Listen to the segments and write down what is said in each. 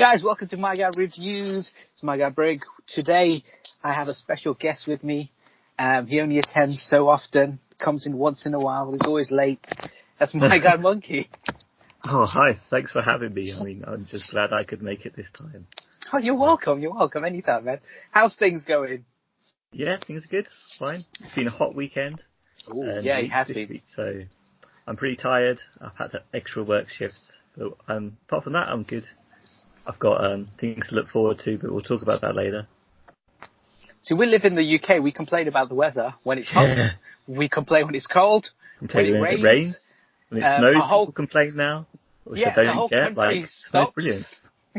Guys, welcome to MyGuy Reviews. It's MyGuy Brig. Today, I have a special guest with me. He only attends so often, comes in once in a while, he's always late. That's MyGuy Monkey. Oh, hi. Thanks for having me. I mean, I'm just glad I could make it this time. Oh, you're welcome. You're welcome. Anytime, man. How's things going? Yeah, things are good. Fine. It's been a hot weekend. Ooh, yeah, it has been. Week, so I'm pretty tired. I've had extra work shifts. But, apart from that, I'm good. I've got things to look forward to, but we'll talk about that later. So we live in the UK. We complain about the weather when it's hot. Yeah. We complain when it's cold. When it rains. When it snows, people complain now. Which I don't get. Like, snow's brilliant.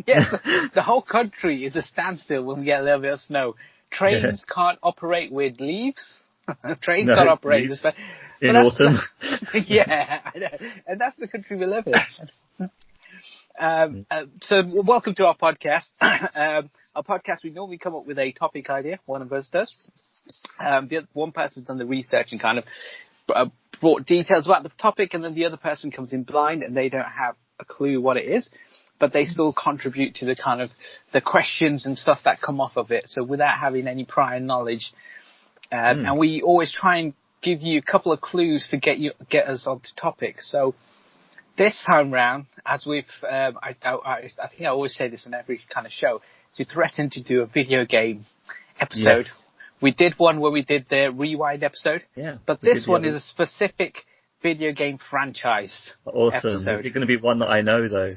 Yes, the whole country is a standstill when we get a little bit of snow. Trains can't operate with leaves. Trains can't operate in autumn. Yeah, I know. And that's the country we live in. So welcome to our podcast. Our podcast, we normally come up with a topic idea. One of us does. The other, one person's done the research and kind of brought details about the topic, and then the other person comes in blind and they don't have a clue what it is, but they still contribute to the kind of the questions and stuff that come off of it. So without having any prior knowledge, and we always try and give you a couple of clues to get us onto topics. So this time round, as we've, I think I always say this in every kind of show, we threatened to do a video game episode. Yes. We did one where we did the Rewind episode, but this one is a specific video game franchise episode. Is it going to be one that I know though?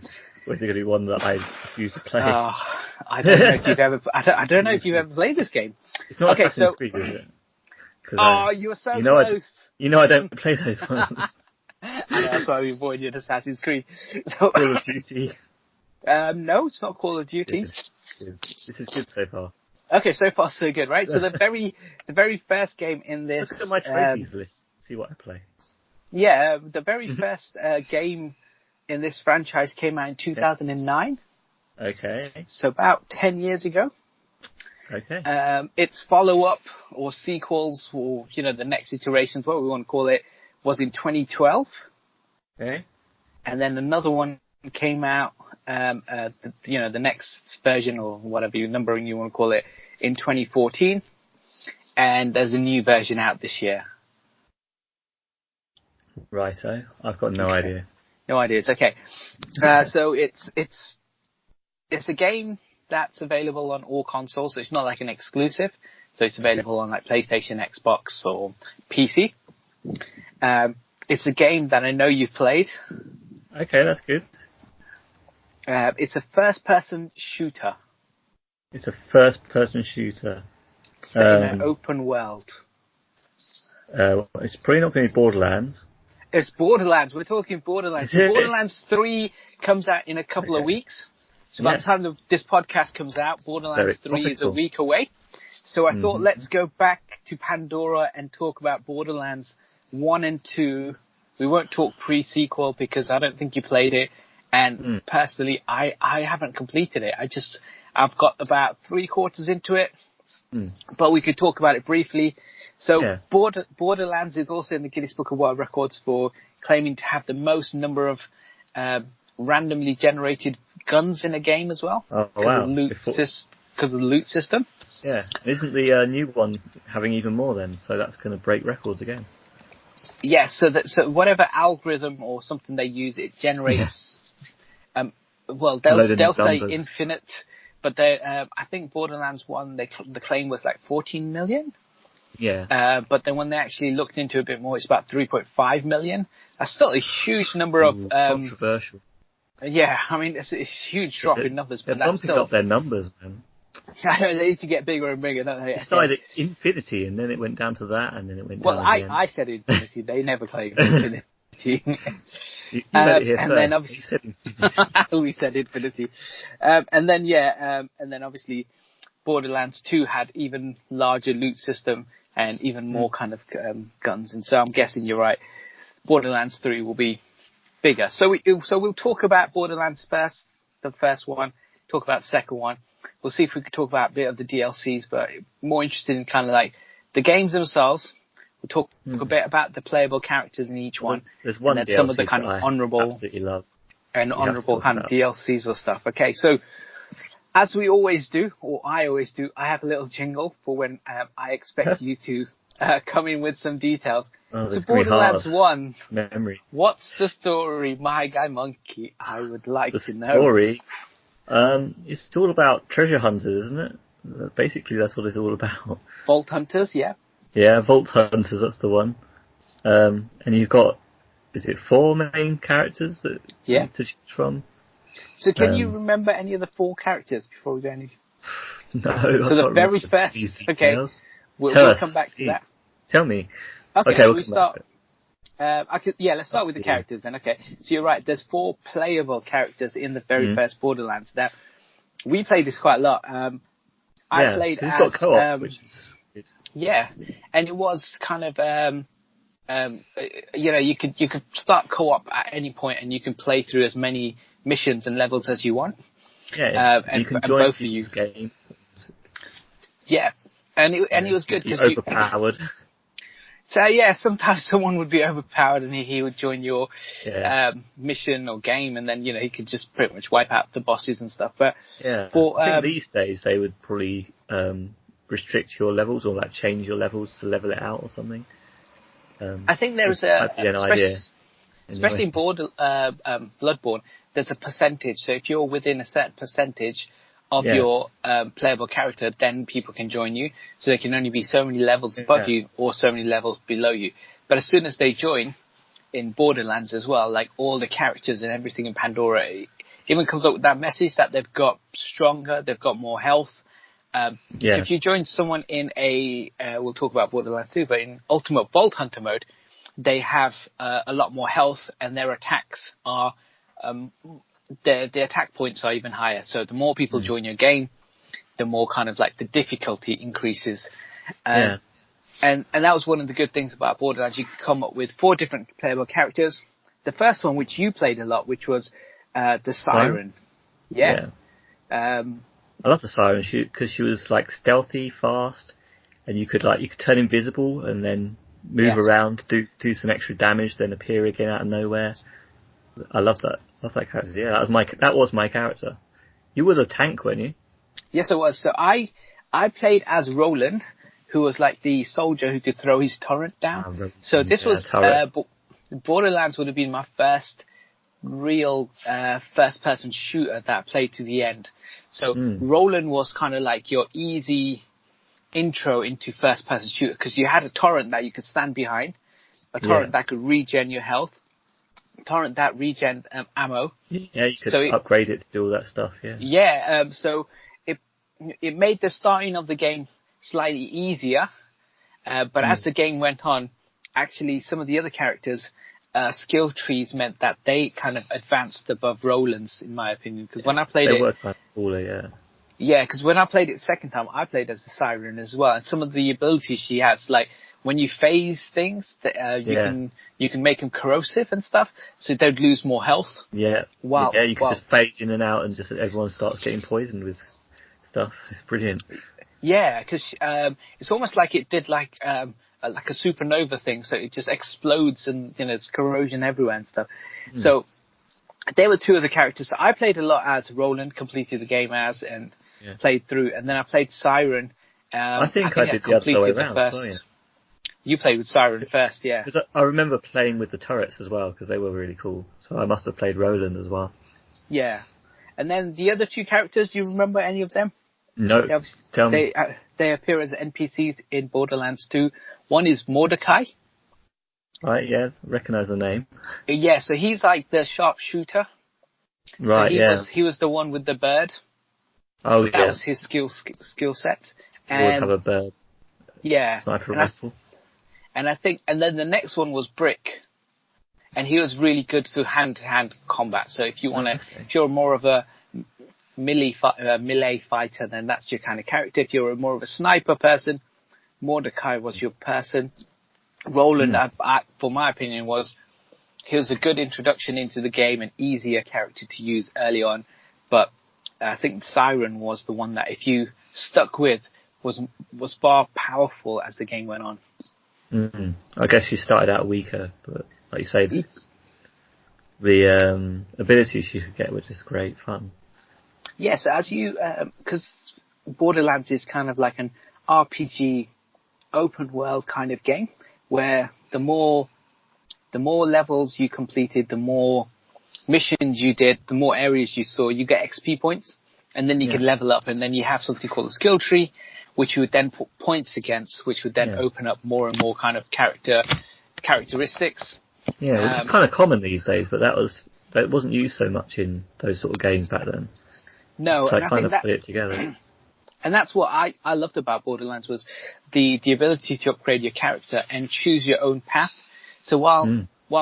Or is it going to be one that I refuse to play? I don't know if you've ever. I don't know if you've ever played this game. It's not Assassin's Creed, is it? You were so close. I don't play those ones. I know, that's why we avoided Assassin's Creed. So, Call of Duty. No, it's not Call of Duty. This is good so far. Okay, so far so good, right? So the very first game in this. Look at my trophies list. See what I play. Yeah, the very first game in this franchise came out in 2009. Okay. So about 10 years ago. Okay. Its follow-up or sequels or, the next iterations, what we want to call it, was in 2012. Okay. And then another one came out, the next version or whatever numbering you want to call it, in 2014. And there's a new version out this year. Righto. I've got no idea. No ideas. Okay. So it's a game that's available on all consoles. So it's not like an exclusive. So it's available on like PlayStation, Xbox, or PC. It's a game that I know you've played. Okay, that's good. It's a first-person shooter. It's a first-person shooter. In an open world. It's probably not going to be Borderlands. It's Borderlands. We're talking Borderlands. So Borderlands 3 comes out in a couple of weeks. So by the time this podcast comes out, Borderlands 3 is a week away. So I thought let's go back to Pandora and talk about Borderlands 1 and 2. We won't talk pre-sequel because I don't think you played it. And personally, I haven't completed it. I've got about 3/4 into it. But we could talk about it briefly. So Borderlands is also in the Guinness Book of World Records for claiming to have the most number of randomly generated guns in a game as well. Oh, wow. Because of the loot system. Yeah. Isn't the new one having even more then? So that's going to break records again. Yeah, so whatever algorithm or something they use, it generates, they'll say infinite, but I think Borderlands 1, the claim was like 14 million. Yeah. But then when they actually looked into it a bit more, it's about 3.5 million. That's still a huge number of... controversial. Yeah, I mean, it's a huge drop in numbers, but that's still... They're bumping up their numbers, man. I know, they need to get bigger and bigger, don't they? It started at infinity, and then it went down to that, and then it went down again. I said infinity. They never claimed infinity. You heard it here first. Then obviously... we said infinity. And then obviously Borderlands 2 had even larger loot system and even more kind of guns. And so I'm guessing you're right. Borderlands 3 will be bigger. So we'll talk about Borderlands first, the first one, talk about the second one. We'll see if we can talk about a bit of the DLCs, but more interested in kind of like the games themselves. We'll talk a bit about the playable characters in each one. There's one and DLC some of the kind of honourable absolutely love. and honourable kind of DLCs or stuff. Okay, so as we always do, or I always do, I have a little jingle for when I expect you to come in with some details. Oh, So Borderlands 1, memory. what's the story, my guy Monkey? I would like to know. The story, it's all about treasure hunters, isn't it? Basically, that's what it's all about. Vault Hunters, yeah. Yeah, Vault Hunters, that's the one. And you've got, is it 4 main characters that you need to choose from? So can you remember any of the 4 characters before we go any? No. So the very first, okay, we'll come back to that. Tell me. Okay, we start. Let's start with the characters then. Okay, so you're right. There's 4 playable characters in the very first Borderlands. Now, we played this quite a lot. I played as got co-op, which is good. Yeah, and it was kind of you could start co-op at any point, and you can play through as many missions and levels as you want. Yeah, and you can join both of you games. Yeah, and it was good because overpowered. So sometimes someone would be overpowered and he would join your mission or game, and then he could just pretty much wipe out the bosses and stuff. But I think these days they would probably restrict your levels or like change your levels to level it out or something. I think there was especially in Bloodborne, there's a percentage. So if you're within a certain percentage of your playable character, then people can join you. So they can only be so many levels above you or so many levels below you. But as soon as they join, in Borderlands as well, like all the characters and everything in Pandora, it even comes up with that message that they've got stronger, they've got more health. So if you join someone in we'll talk about Borderlands 2, but in Ultimate Vault Hunter mode, they have a lot more health, and their attacks are the attack points are even higher. So the more people join your game, the more kind of like the difficulty increases. And that was one of the good things about Borderlands. You could come up with 4 different playable characters. The first one, which you played a lot, which was the Siren. I love the Siren because she was like stealthy, fast, and you could turn invisible and then move around, do some extra damage, then appear again out of nowhere. I love that. Love that character. Yeah, that was my character. You were the tank, weren't you? Yes, I was. So I played as Roland, who was like the soldier who could throw his turret down. So this was Borderlands would have been my first real first-person shooter that I played to the end. So Roland was kind of like your easy intro into first-person shooter, because you had a torrent that you could stand behind, a torrent that could regen your health, torrent that regen ammo. Yeah, you could upgrade it to do all that stuff. So it made the starting of the game slightly easier, but as the game went on, actually some of the other characters' skill trees meant that they kind of advanced above Roland's, in my opinion. Because when I played they were kind of cooler, because when I played it the second time, I played as the Siren as well, and some of the abilities she has, like when you phase things, you can make them corrosive and stuff, so they'd lose more health. Yeah. Wow. Yeah, you can just phase in and out, and just everyone starts getting poisoned with stuff. It's brilliant. Yeah, because it's almost like it did like a supernova thing, so it just explodes and there's corrosion everywhere and stuff. So there were 2 of the characters. So I played a lot as Roland, completed the game as, and played through, and then I played Siren. I think I did the other way around. You played with Siren first, yeah. Because I remember playing with the turrets as well, because they were really cool. So I must have played Roland as well. Yeah. And then the other 2 characters, do you remember any of them? No, tell me. They appear as NPCs in Borderlands 2. One is Mordecai. Right, yeah, recognise the name. Yeah, so he's like the sharpshooter. Right, so he was the one with the bird. Oh, yeah. That was his skill set. And always have a bird. Yeah. Sniper rifle. And then the next one was Brick. And he was really good to hand-to-hand combat. So if you're more of a melee fighter, then that's your kind of character. If you're more of a sniper person, Mordecai was your person. Roland, for my opinion, he was a good introduction into the game, an easier character to use early on. But I think Siren was the one that if you stuck with was far powerful as the game went on. I guess you started out weaker, but like you say, the abilities you could get were just great fun. Yes, as you, because Borderlands is kind of like an RPG open world kind of game, where the more levels you completed, the more missions you did, the more areas you saw, you get XP points, and then you can level up, and then you have something called a skill tree, which you would then put points against, which would then open up more and more kind of characteristics. Yeah, which is kind of common these days, but that wasn't used so much in those sort of games back then. No, so and I kind of put it together. And that's what I loved about Borderlands, was the ability to upgrade your character and choose your own path. So while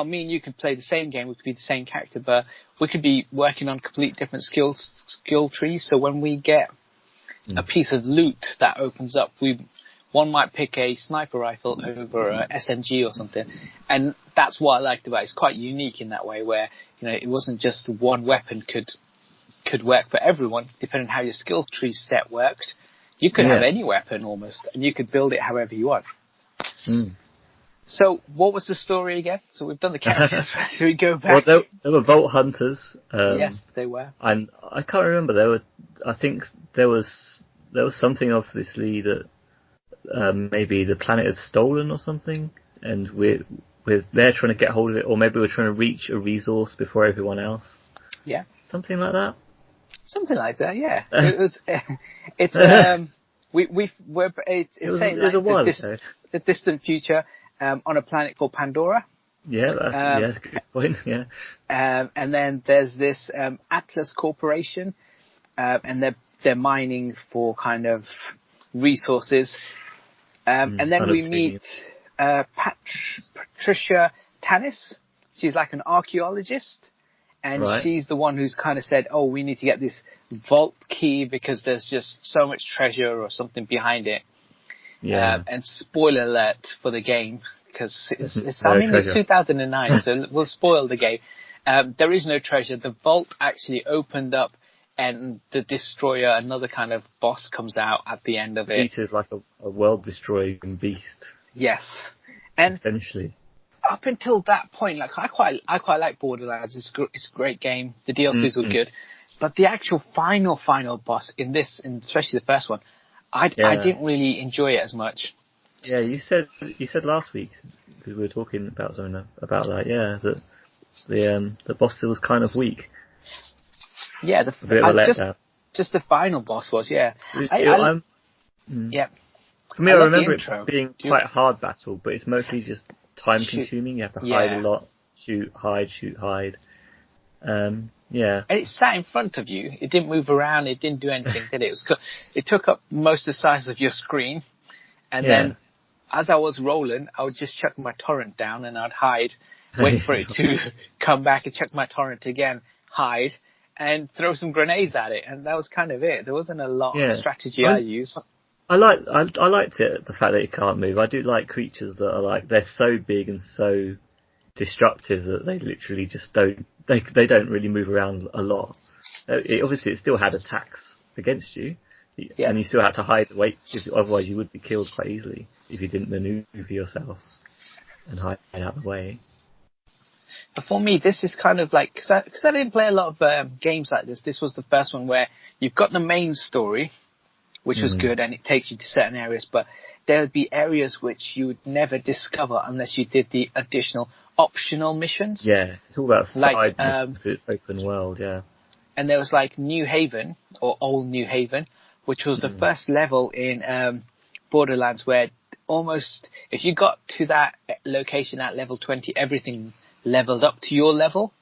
me and you could play the same game, we could be the same character, but we could be working on complete different skill trees. So when we get a piece of loot that opens up, one might pick a sniper rifle over a SMG or something, and that's what I liked about it. It's quite unique in that way, where it wasn't just one weapon could work for everyone, depending on how your skill tree set worked. You could have any weapon almost, and you could build it however you want. So, what was the story again? So we've done the characters. Should we go back? Well, there were Vault Hunters. Yes, they were. And I can't remember. I think there was something obviously that maybe the planet is stolen or something, and they're trying to get hold of it, or maybe we're trying to reach a resource before everyone else. Yeah. Something like that. Something like that. Yeah. It's saying like the distant future. On a planet called Pandora. Yeah, that's a good point. Yeah. And then there's this Atlas Corporation, and they're mining for kind of resources. And then we meet Patricia Tanis. She's like an archaeologist, and she's the one who's kind of said, "Oh, we need to get this vault key because there's just so much treasure or something behind it." Yeah. And spoiler alert for the game, because it's 2009, so we'll spoil the game. There is no treasure. The vault actually opened up, and the destroyer, another kind of boss, comes out at the end of it. Beast is like a world-destroying beast. Yes, and essentially, up until that point, like I quite like Borderlands. It's a great game. The DLCs were good, but the actual final boss in this, and especially the first one, I didn't really enjoy it as much. Yeah, you said last week, because we were talking about something about that. Yeah, that the boss was kind of weak. Yeah, just the final boss was. Yeah, yeah. For me, I remember it being quite a hard battle, but it's mostly just time consuming. You have to hide a lot, shoot, hide. Yeah. And it sat in front of you. It didn't move around. It didn't do anything, did it? It took up most of the size of your screen. And then as I was rolling, I would just chuck my torrent down and I'd hide, wait for it to come back and chuck my torrent again, hide, and throw some grenades at it. And that was kind of it. There wasn't a lot of strategy I used. I liked it, the fact that it can't move. I do like creatures that are they're so big and so destructive that they literally just don't really move around a lot. Obviously it still had attacks against you, and you still had to hide, otherwise you would be killed quite easily if you didn't maneuver yourself and hide out of the way. But for me, this is kind of like, because I didn't play a lot of games like this was the first one where you've got the main story, which was good, and it takes you to certain areas, but there would be areas which you would never discover unless you did the additional optional missions. Yeah, it's all about side missions, it's open world, yeah. And there was like New Haven, or Old New Haven, which was the first level in Borderlands where almost, if you got to that location at level 20, everything leveled up to your level.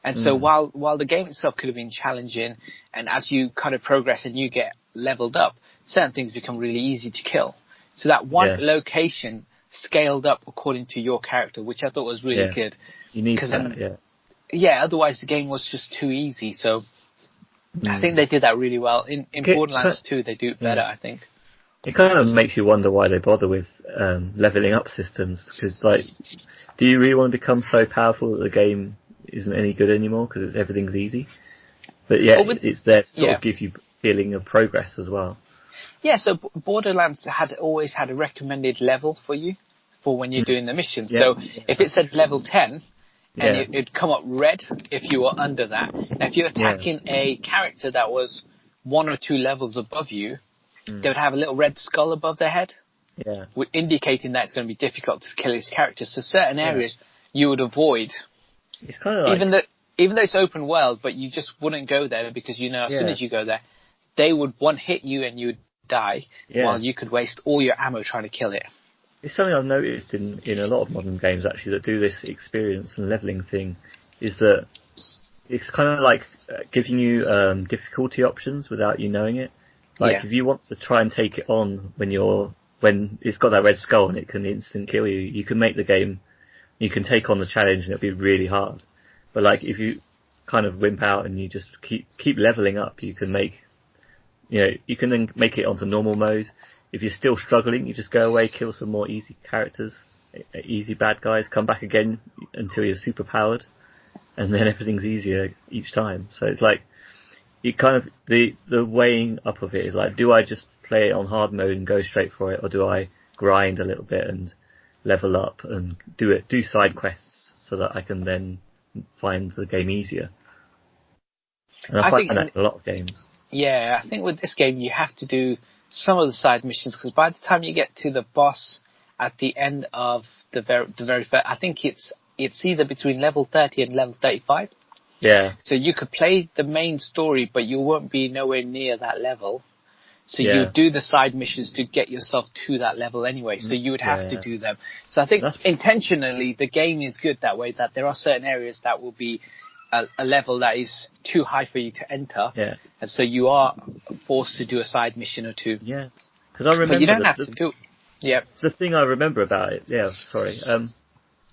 And so while the game itself could have been challenging, and as you kind of progress and you get leveled up, certain things become really easy to kill. So that one location scaled up according to your character, which I thought was really good. You need that, yeah, otherwise the game was just too easy. So I think they did that really well. In Borderlands 2, they do it better, I think. It kind of makes you wonder why they bother with leveling up systems, because do you really want to become so powerful that the game isn't any good anymore because everything's easy? But it's there to sort of give you a feeling of progress as well. Yeah, so Borderlands had always had a recommended level for you for when you're doing the mission. So if it said level 10, and it'd come up red if you were under that. Now, if you're attacking a character that was 1 or 2 levels above you, they would have a little red skull above their head, indicating that it's going to be difficult to kill his character. So certain areas you would avoid. It's kind of like... Even though it's open world, but you just wouldn't go there because you know as soon as you go there, they would one hit you and you would die, while you could waste all your ammo trying to kill it. It's something I've noticed in a lot of modern games actually that do this experience and leveling thing, is that it's kind of like giving you difficulty options without you knowing it. Like if you want to try and take it on when it's got that red skull and it can instant kill you, you can make the game, you can take on the challenge and it'll be really hard. But like if you kind of wimp out and you just keep leveling up, you can you can then make it onto normal mode. If you're still struggling, you just go away, kill some more easy characters, easy bad guys, come back again until you're super powered, and then everything's easier each time. So it's like, it kind of, the weighing up of it is like, do I just play it on hard mode and go straight for it, or do I grind a little bit and level up and do side quests so that I can then find the game easier? And I find that in a lot of games. Yeah, I think with this game you have to do some of the side missions, because by the time you get to the boss at the end of the very first, I think it's either between level 30 and level 35. Yeah. So you could play the main story, but you won't be nowhere near that level. So you do the side missions to get yourself to that level anyway. So you would have to do them. So I think intentionally the game is good that way, that there are certain areas that will be a level that is too high for you to enter. Yeah. And so you are forced to do a side mission or two. Yeah. Because I remember... But you don't have to do... Yeah. The thing I remember about it... Yeah, sorry.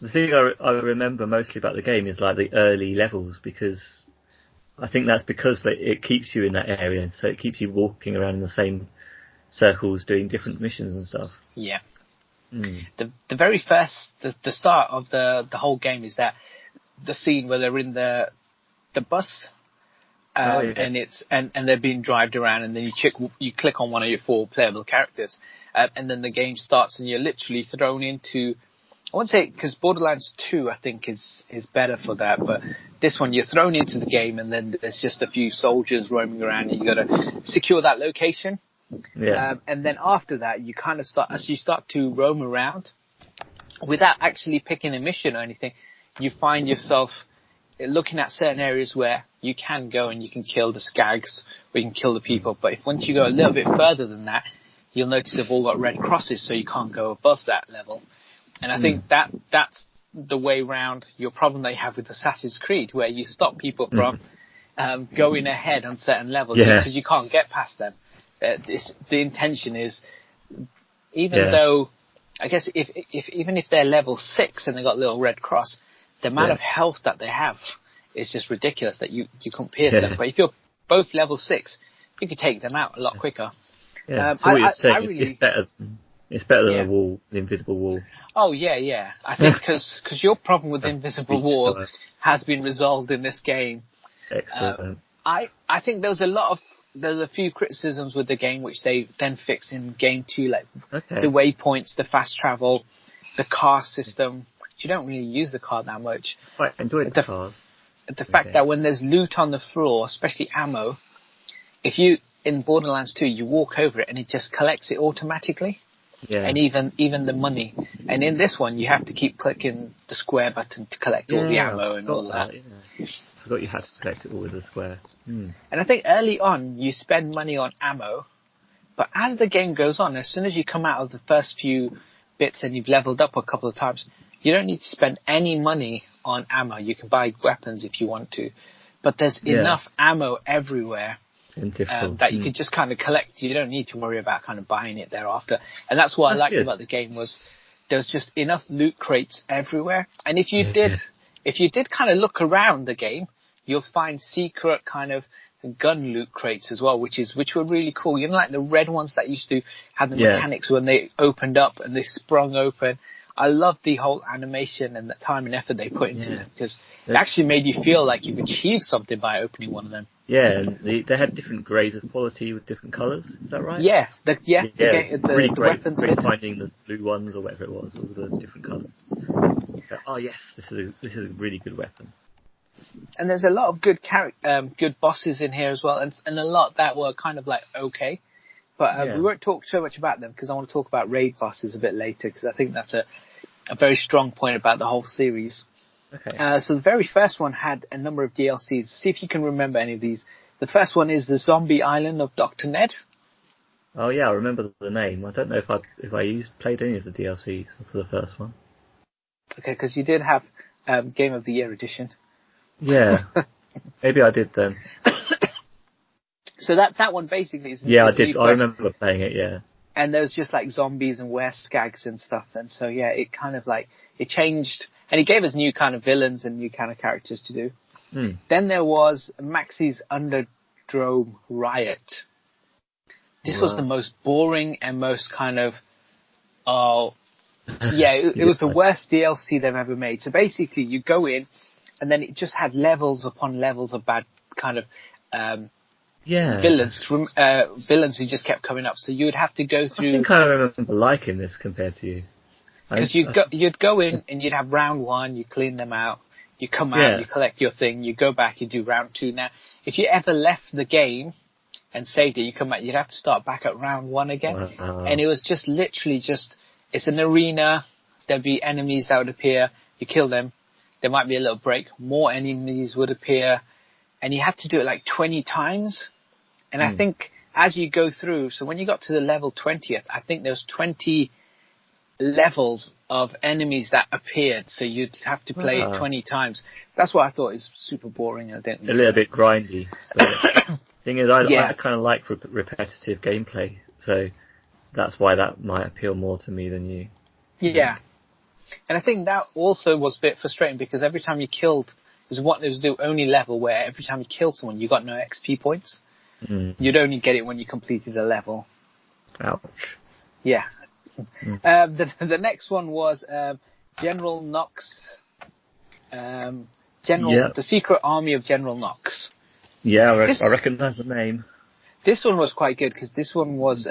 The thing I remember mostly about the game is like the early levels, because I think that's because it keeps you in that area, so it keeps you walking around in the same circles doing different missions and stuff. Yeah. The very first, the start of the whole game is that the scene where they're in the bus, and they're being driven around, and then you click on one of your 4 playable characters, and then the game starts, and you're literally thrown into... I won't say, because Borderlands 2 I think is better for that, but this one you're thrown into the game and then there's just a few soldiers roaming around and you got to secure that location. Yeah. And then after that you kind of as you start to roam around without actually picking a mission or anything, you find yourself looking at certain areas where you can go and you can kill the skags or you can kill the people. But once you go a little bit further than that, you'll notice they've all got red crosses, so you can't go above that level. And I think that's the way round your problem they have with Assassin's Creed, where you stop people from going ahead on certain levels because you can't get past them. The intention is, even though, I guess even if they're level 6 and they got a little red cross, the amount of health that they have is just ridiculous that you can't pierce them. But if you're both level 6, you could take them out a lot quicker. Yeah, so what you're saying is it's better than a wall, the invisible wall. Oh, yeah. I think because your problem with the invisible wall has been resolved in this game. Excellent. I think there's a few criticisms with the game which they then fix in game 2, like the waypoints, the fast travel, the car system. You don't really use the car that much. I enjoy the cars. The fact that when there's loot on the floor, especially ammo, in Borderlands 2, you walk over it and it just collects it automatically. Yeah. And even the money. And in this one, you have to keep clicking the square button to collect all the ammo and all that. I forgot you had to collect it all with the square. And I think early on, you spend money on ammo. But as the game goes on, as soon as you come out of the first few bits and you've leveled up a couple of times, you don't need to spend any money on ammo. You can buy weapons if you want to. But there's enough ammo everywhere that you could just kind of collect. You don't need to worry about kind of buying it thereafter. And that's what I liked about the game, was there's just enough loot crates everywhere. And if you did kind of look around the game, you'll find secret kind of gun loot crates as well, which were really cool. You know, like the red ones that used to have the mechanics when they opened up and they sprung open. I love the whole animation and the time and effort they put into them, because it actually made you feel like you've achieved something by opening one of them. Yeah, and they had different grades of quality with different colours. Is that right? Yeah, the really great weapons. finding the blue ones or whatever it was, all the different colours. Oh yes, this is a really good weapon. And there's a lot of good good bosses in here as well, and a lot that were kind of like okay. But we won't talk so much about them, because I want to talk about raid bosses a bit later, because I think that's a very strong point about the whole series. Okay. So the very first one had a number of DLCs. See if you can remember any of these. The first one is the Zombie Island of Dr. Ned. Oh yeah, I remember the name. I don't know if I played any of the DLCs for the first one. Okay, because you did have Game of the Year edition. Yeah, maybe I did then. So that one basically is... Yeah, I did. I remember playing it, yeah. And there's just like zombies and were-skags and stuff. And so, yeah, it kind of like... It changed... And it gave us new kind of villains and new kind of characters to do. Mm. Then there was Maxie's Underdrome Riot. This was the most boring and most kind of... it was the worst DLC they've ever made. So basically, you go in, and then it just had levels upon levels of bad kind of... villains who just kept coming up. So you would have to go through... I think I remember liking this compared to you. Because you'd go in and you'd have round one, you clean them out, you come out, you collect your thing, you go back, you do round two. Now, if you ever left the game and saved it, you come back, you'd have to start back at round one again. Wow. And it was just literally it's an arena, there'd be enemies that would appear, you kill them, there might be a little break, more enemies would appear, and you had to do it like 20 times. And I think as you go through, so when you got to the level 20th, I think there was 20 levels of enemies that appeared, so you'd have to play it 20 times. That's what I thought is super boring. I didn't. A little bit grindy. Thing is, I kind of like repetitive gameplay, so that's why that might appeal more to me than you. Yeah, and I think that also was a bit frustrating, because every time you killed, it was the only level where every time you killed someone, you got no XP points. You'd only get it when you completed a level. Ouch. Yeah. The next one was General Knox. The Secret Army of General Knox. Yeah, I recognise the name. This one was quite good, because this one was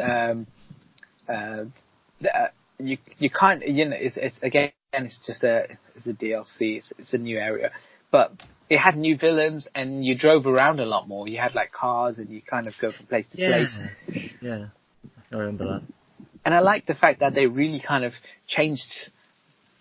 you kind of, it's just it's a DLC. It's a new area, but it had new villains, and you drove around a lot more. You had like cars, and you kind of go from place to place. Yeah, I remember that. And I like the fact that they really kind of changed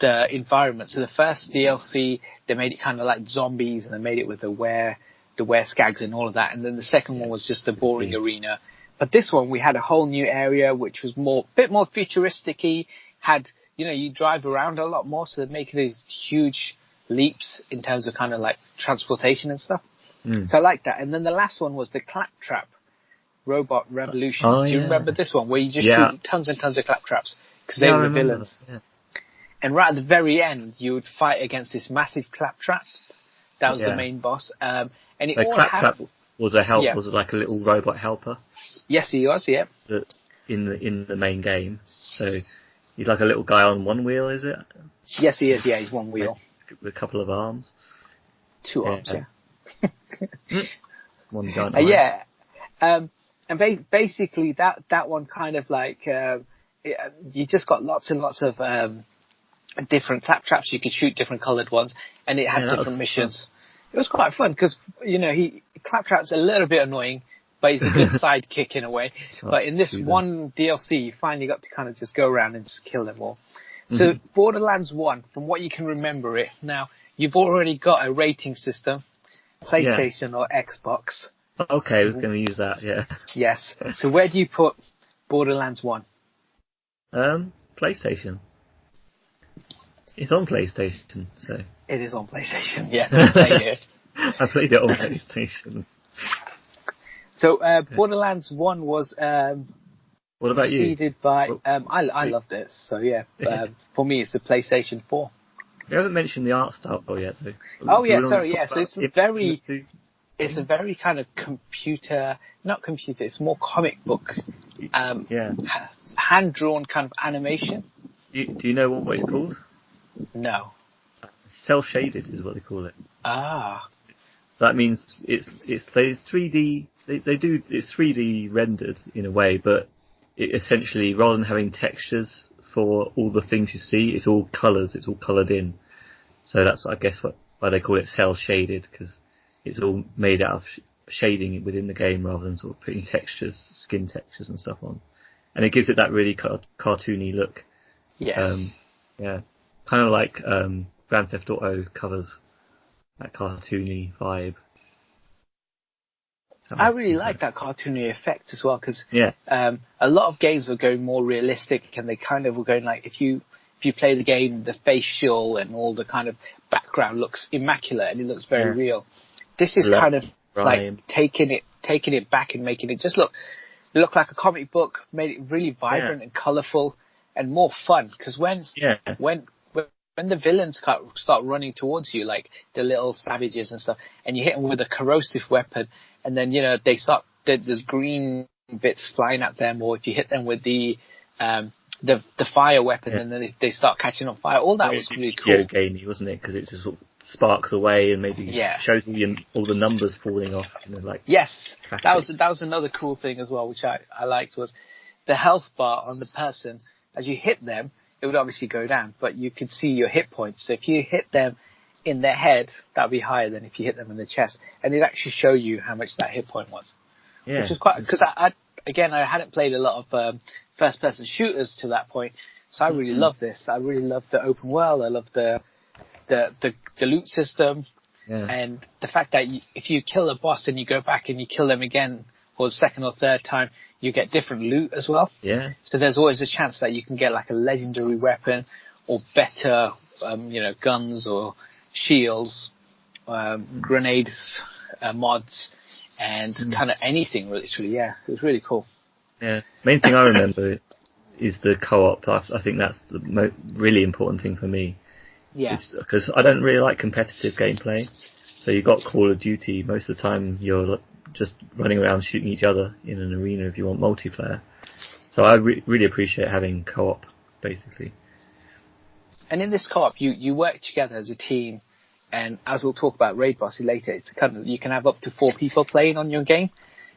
the environment. So the first DLC, they made it kind of like zombies, and they made it with the were-skags and all of that. And then the second one was just a boring arena. But this one, we had a whole new area, which was bit more futuristic-y. Had, you drive around a lot more, so they're making these huge leaps in terms of kind of like transportation and stuff. So I like that. And then the last one was the Claptrap Robot Revolution. Do you remember this one, where you just shoot tons and tons of claptraps, because they were the villains? Yeah. And right at the very end, you would fight against this massive claptrap. That was the main boss. And it all Claptrap was a help. Was it like a little robot helper? Yes, he was. Yeah. In the main game, so he's like a little guy on one wheel, is it? Yes, he is. Yeah, he's one wheel with a couple of arms. 2 arms. Yeah. One giant eye. And basically that one kind of like, you just got lots and lots of different claptraps. You could shoot different coloured ones, and it had different missions. It was quite fun, because, Claptrap's a little bit annoying, but he's a good sidekick in a way. But in this one DLC, you finally got to kind of just go around and just kill them all. So Borderlands 1, from what you can remember it, now, you've already got a rating system, PlayStation or Xbox. Okay, we're going to use that, yeah. Yes. So where do you put Borderlands 1? PlayStation. It's on PlayStation, so... It is on PlayStation, yes. I played it. I played it on PlayStation. So, Borderlands 1 was... what about you? Preceded by... I loved it, so yeah. For me, it's the PlayStation 4. You haven't mentioned the art style yet, though. Oh, yeah, sorry, yeah. So it's very... It's a very kind of not computer, it's more comic book, hand-drawn kind of animation. Do you know what it's called? No. Cell shaded is what they call it. Ah. That means it's 3D. It's 3D rendered in a way, but it essentially, rather than having textures for all the things you see, it's all colours. It's all coloured in. So that's, I guess, why they call it cell shaded, because it's all made out of shading within the game rather than sort of putting textures, skin textures and stuff on. And it gives it that really cartoony look. Yeah. Yeah. Kind of like Grand Theft Auto covers that cartoony vibe. I really like that cartoony effect as well, because yeah. A lot of games were going more realistic, and they kind of were going like, if you play the game, the facial and all the kind of background looks immaculate and it looks very real. This is kind of like taking it back and making it just look like a comic book, made it really vibrant and colourful and more fun. Because when the villains start running towards you, like the little savages and stuff, and you hit them with a corrosive weapon, and then they start, there's green bits flying at them, or if you hit them with the fire weapon, and then they start catching on fire. All that was really cool. Gamey, wasn't it? Because it just sort of sparks away and maybe shows all the numbers falling off. Yes, that was another cool thing as well, which I liked, was the health bar on the person. As you hit them, it would obviously go down, but you could see your hit points. So if you hit them in their head, that would be higher than if you hit them in the chest, and it'd actually show you how much that hit point was. Yeah. Which is quite, because I hadn't played a lot of first-person shooters to that point, so I really love this. I really love the open world. I love the loot system, and the fact that if you kill a boss and you go back and you kill them again for the second or third time, you get different loot as well. Yeah. So there's always a chance that you can get like a legendary weapon or better, guns or shields, grenades, mods, and kind of anything literally. Yeah, it was really cool. Yeah. Main thing I remember is the co-op. I think that's the really important thing for me. Yeah. Because I don't really like competitive gameplay. So you've got Call of Duty. Most of the time you're just running around shooting each other in an arena if you want multiplayer. So I really appreciate having co-op, basically. And in this co-op, you work together as a team. And as we'll talk about Raid Boss later, it's kind of, you can have up to 4 people playing on your game.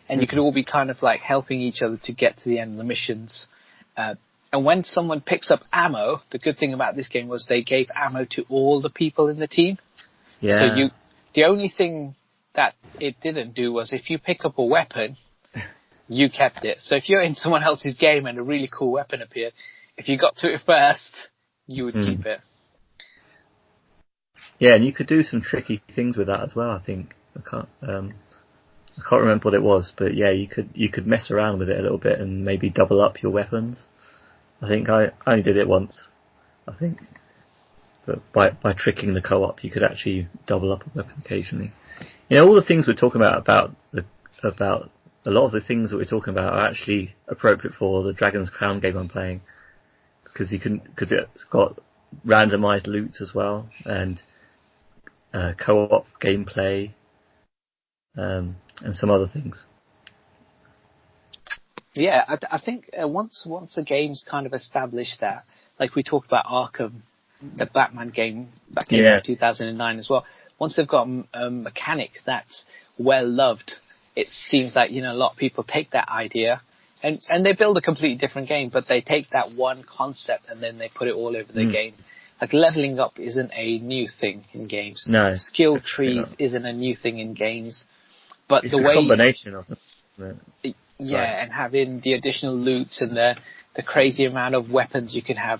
And you could all be kind of like helping each other to get to the end of the missions. And when someone picks up ammo, the good thing about this game was they gave ammo to all the people in the team. Yeah. So the only thing that it didn't do was if you pick up a weapon, you kept it. So if you're in someone else's game and a really cool weapon appeared, if you got to it first, you would keep it. Yeah, and you could do some tricky things with that as well, I think. I can't remember what it was, but yeah, you could mess around with it a little bit and maybe double up your weapons. I think I only did it once, I think. But by tricking the co-op, you could actually double up a weapon occasionally. All the things we're talking about a lot of the things that we're talking about are actually appropriate for the Dragon's Crown game I'm playing, because it's got randomized loot as well, and co-op gameplay, and some other things. Yeah, I think once the game's kind of established that, like we talked about Arkham, the Batman game that came out in 2009 as well. Once they've got a mechanic that's well loved, it seems like a lot of people take that idea and they build a completely different game, but they take that one concept and then they put it all over the game. Like leveling up isn't a new thing in games. No, skill trees isn't a new thing in games, but it's the way combination of them. Yeah, and having the additional loots and the crazy amount of weapons you can have,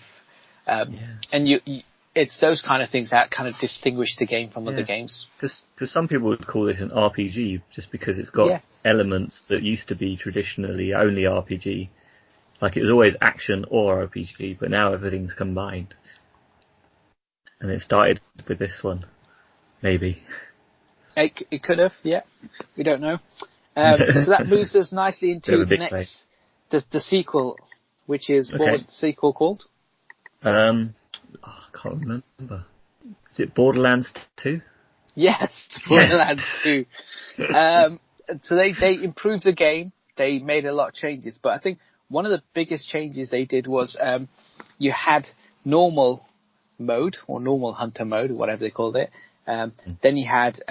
and it's those kind of things that kind of distinguish the game from other games. Because some people would call this an RPG just because it's got elements that used to be traditionally only RPG. Like it was always action or RPG, but now everything's combined. And it started with this one, maybe. It could have, yeah. We don't know. So that moves us nicely into the next, the sequel, which is, what was the sequel called? I can't remember. Is it Borderlands 2? Yes, Borderlands 2. So they improved the game. They made a lot of changes, but I think one of the biggest changes they did was you had normal mode or normal hunter mode, or whatever they called it. Then you had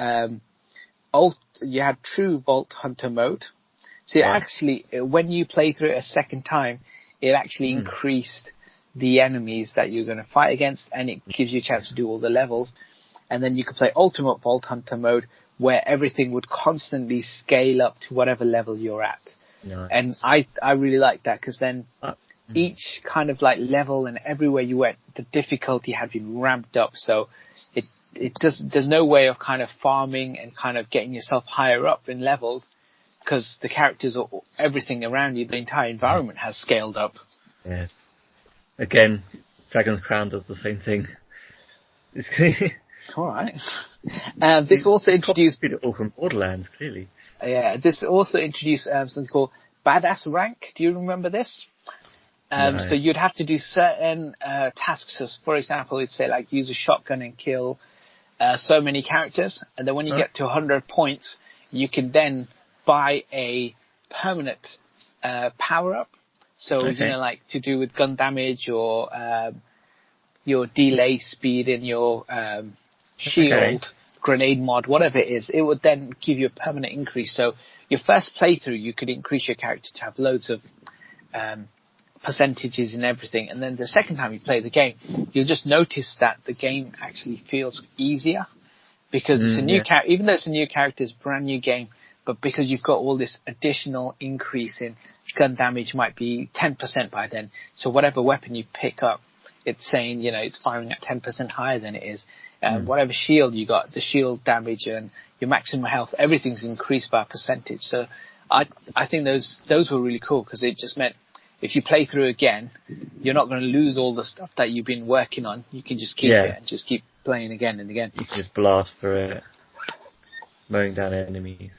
true vault hunter mode. So actually, when you play through it a second time, it actually increased the enemies that you're going to fight against, and it gives you a chance to do all the levels. And then you could play ultimate vault hunter mode, where everything would constantly scale up to whatever level you're at. Nice. And I really like that, because then each kind of like level and everywhere you went, the difficulty had been ramped up. So there's no way of kind of farming and kind of getting yourself higher up in levels, because the characters or everything around you, the entire environment has scaled up. Yeah. Again, Dragon's Crown does the same thing. All right. This also introduced it all from Borderlands, clearly. Yeah. This also introduced something called Badass Rank. Do you remember this? No. So you'd have to do certain tasks. So for example, it'd say like use a shotgun and kill so many characters, and then when you get to 100 points, you can then buy a permanent power up. So like to do with gun damage or your delay speed in your shield, grenade mod, whatever it is, it would then give you a permanent increase. So your first playthrough, you could increase your character to have loads of percentages and everything, and then the second time you play the game, you'll just notice that the game actually feels easier, because it's a new character. Even though it's a new character, it's a brand new game, but because you've got all this additional increase in gun damage, might be 10% by then. So whatever weapon you pick up, it's saying, it's firing at 10% higher than it is. Whatever shield you got, the shield damage and your maximum health, everything's increased by a percentage. So I think those were really cool, because it just meant if you play through again, you're not going to lose all the stuff that you've been working on. You can just keep it and just keep playing again and again. You can just blast through it, mowing down enemies.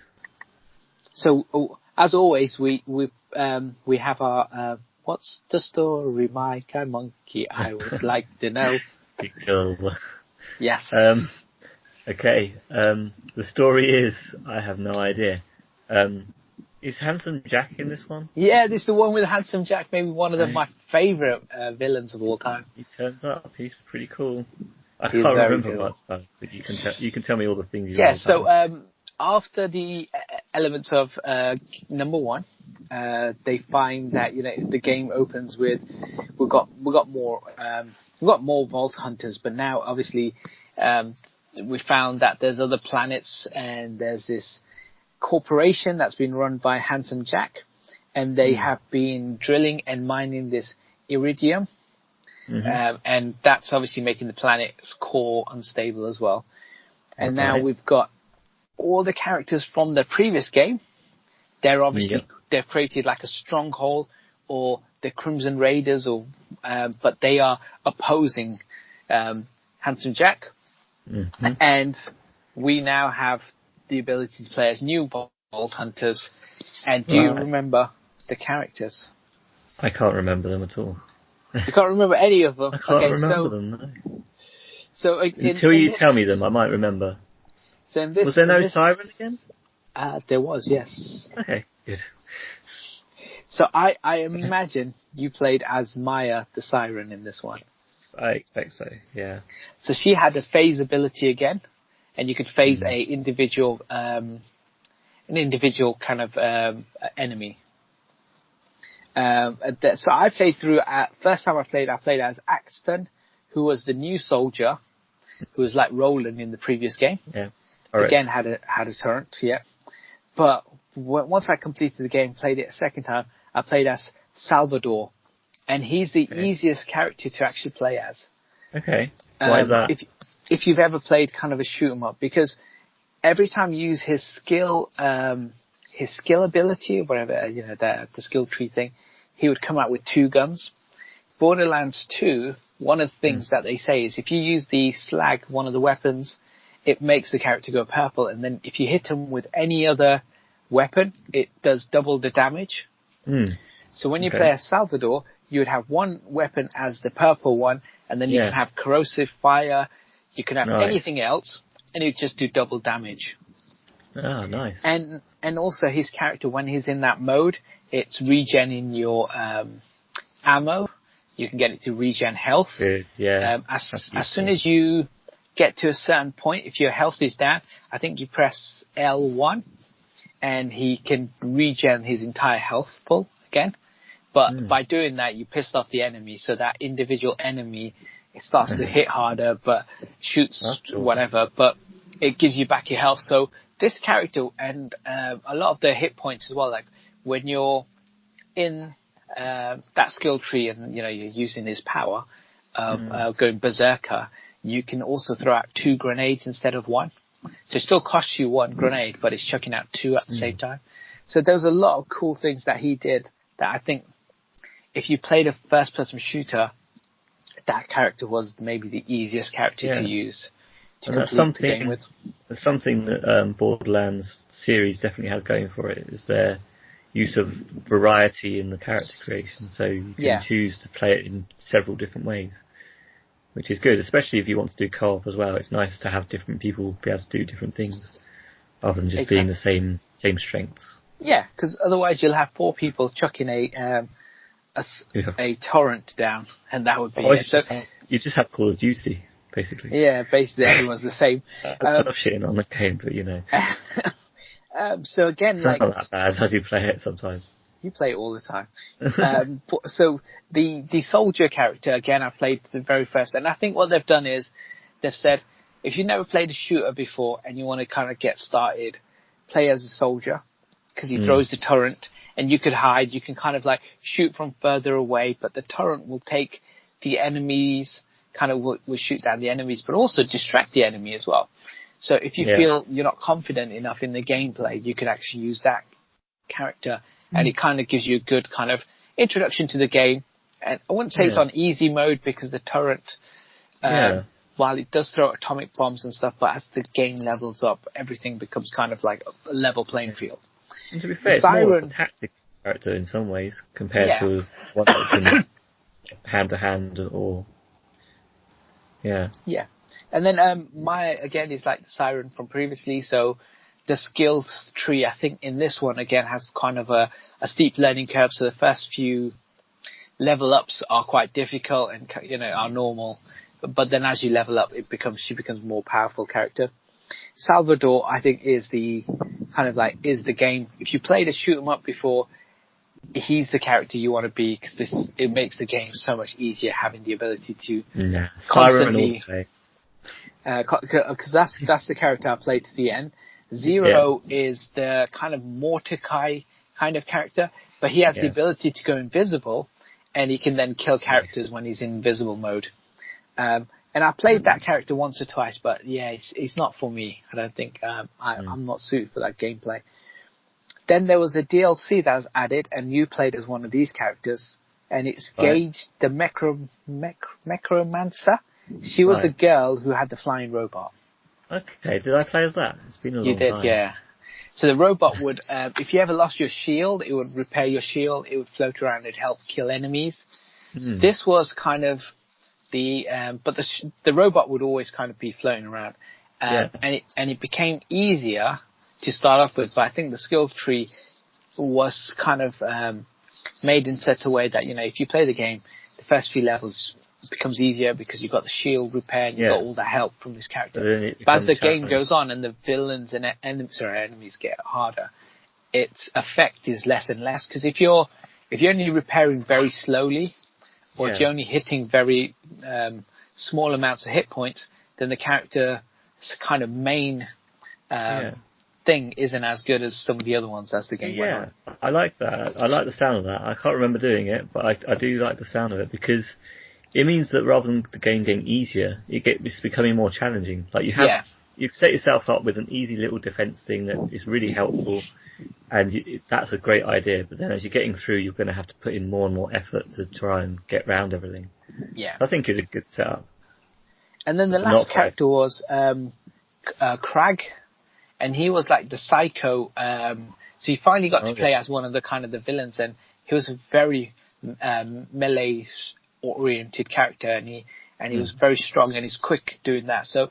So as always, we have our what's the story, my kind monkey? I would like to know. Yes. Okay. The story is, I have no idea. Is Handsome Jack in this one? Yeah, this is the one with Handsome Jack, maybe one of my favourite villains of all time. He turns up. He's pretty cool. I can't remember much stuff, but you can tell me all the things you know. Yeah, so after the elements of number one, they find that the game opens with we've got more vault hunters, but now obviously we found that there's other planets, and there's this corporation that's been run by Handsome Jack, and they have been drilling and mining this iridium, and that's obviously making the planet's core unstable as well. And now we've got all the characters from the previous game. They're obviously they've created like a stronghold, or the Crimson Raiders, or but they are opposing Handsome Jack, and we now have the ability to play as new vault hunters. And do you remember the characters? I can't remember them at all. You can't remember any of them? I can't remember them, no. So until you tell me them, I might remember. So was there no siren again? There was, yes. Okay, good. So I imagine you played as Maya the Siren in this one. I expect so, yeah. So she had a phase ability again, and you could phase an individual kind of enemy. So I played through. First time I played as Axton, who was the new soldier, who was like Roland in the previous game. Yeah. Again had a turret, yeah. But once I completed the game, played it a second time, I played as Salvador, and he's the easiest character to actually play as. Okay. Why is that? If you've ever played kind of a shoot 'em up, because every time you use his skill ability, or whatever, the skill tree thing, he would come out with two guns. Borderlands 2, one of the things that they say is if you use the slag, one of the weapons, it makes the character go purple, and then if you hit him with any other weapon, it does double the damage. So when you play as Salvador, you would have one weapon as the purple one, and then you can have corrosive fire, you can have anything else, and it would just do double damage. Oh, nice. And also his character, when he's in that mode, it's regenerating your ammo, you can get it to regen health. Good, yeah. As soon as you get to a certain point, if your health is down, I think you press L1 and he can regen his entire health full again. But by doing that, you pissed off the enemy, so that individual enemy, it starts to hit harder, but shoots whatever, but it gives you back your health. So this character and a lot of the hit points as well, like when you're in that skill tree and you're using his power of going berserker, you can also throw out 2 grenades instead of 1. So it still costs you 1 grenade, but it's chucking out 2 at the same time. So there's a lot of cool things that he did that I think if you played a first-person shooter, that character was maybe the easiest character to use to complete the game with. That's something that Borderlands series definitely has going for it, is their use of variety in the character creation. So you can choose to play it in several different ways, which is good, especially if you want to do co-op as well. It's nice to have different people be able to do different things rather than just being the same strengths. Yeah, because otherwise you'll have 4 people chucking a torrent down, and that would be it. So you just have Call of Duty, basically. Yeah, basically everyone's the same. I love shitting on the game, but so again, it's not that bad. I do play it sometimes. You play it all the time. So the soldier character, again, I played the very first, and I think what they've done is they've said, if you've never played a shooter before and you want to kind of get started, play as a soldier, because he throws the turret. And you could hide, you can kind of like shoot from further away, but the turret will take the enemies, kind of will shoot down the enemies, but also distract the enemy as well. So if you feel you're not confident enough in the gameplay, you could actually use that character, and it kind of gives you a good kind of introduction to the game. And I wouldn't say it's on easy mode, because the turret, while it does throw atomic bombs and stuff, but as the game levels up, everything becomes kind of like a level playing field. And to be fair, it's more of a tactical character in some ways compared to one that can hand to hand or Yeah. And then again is like the Siren from previously. So the skills tree, I think in this one again has kind of a steep learning curve. So the first few level ups are quite difficult and are normal, but then as you level up, she becomes a more powerful character. Salvador, I think, is the game. If you played a shoot 'em up before, he's the character you want to be, because it makes the game so much easier having the ability to constantly. Because that's the character I played to the end. Zero is the kind of Mordecai kind of character, but he has the ability to go invisible, and he can then kill characters when he's in invisible mode. And I played that character once or twice, but it's not for me. I don't think I'm not suited for that gameplay. Then there was a DLC that was added, and you played as one of these characters, and it's Gage, the Necromancer. She was the girl who had the flying robot. Okay, did I play as that? It's been a long time. You did, yeah. So the robot would, if you ever lost your shield, it would repair your shield. It would float around. It'd help kill enemies. This was kind of but the robot would always kind of be floating around, and it became easier to start off with. But I think the skill tree was kind of made in such a way that if you play the game, the first few levels becomes easier because you've got the shield repair and you've got all the help from this character. But as the game goes on and the villains and enemies get harder, its effect is less and less, because if you're only repairing very slowly, or if you're only hitting very small amounts of hit points, then the character's kind of main thing isn't as good as some of the other ones as the game went on. I like that. I like the sound of that. I can't remember doing it, but I do like the sound of it, because it means that rather than the game getting easier, it's becoming more challenging. Like you've set yourself up with an easy little defense thing that is really helpful, and that's a great idea. But then as you're getting through, you're going to have to put in more and more effort to try and get around everything. Yeah, I think it's a good setup. And then the last character was Crag, and he was like the psycho. So you finally got to play as one of the kind of the villains, and he was a very melee oriented character, and he was very strong and he's quick doing that. So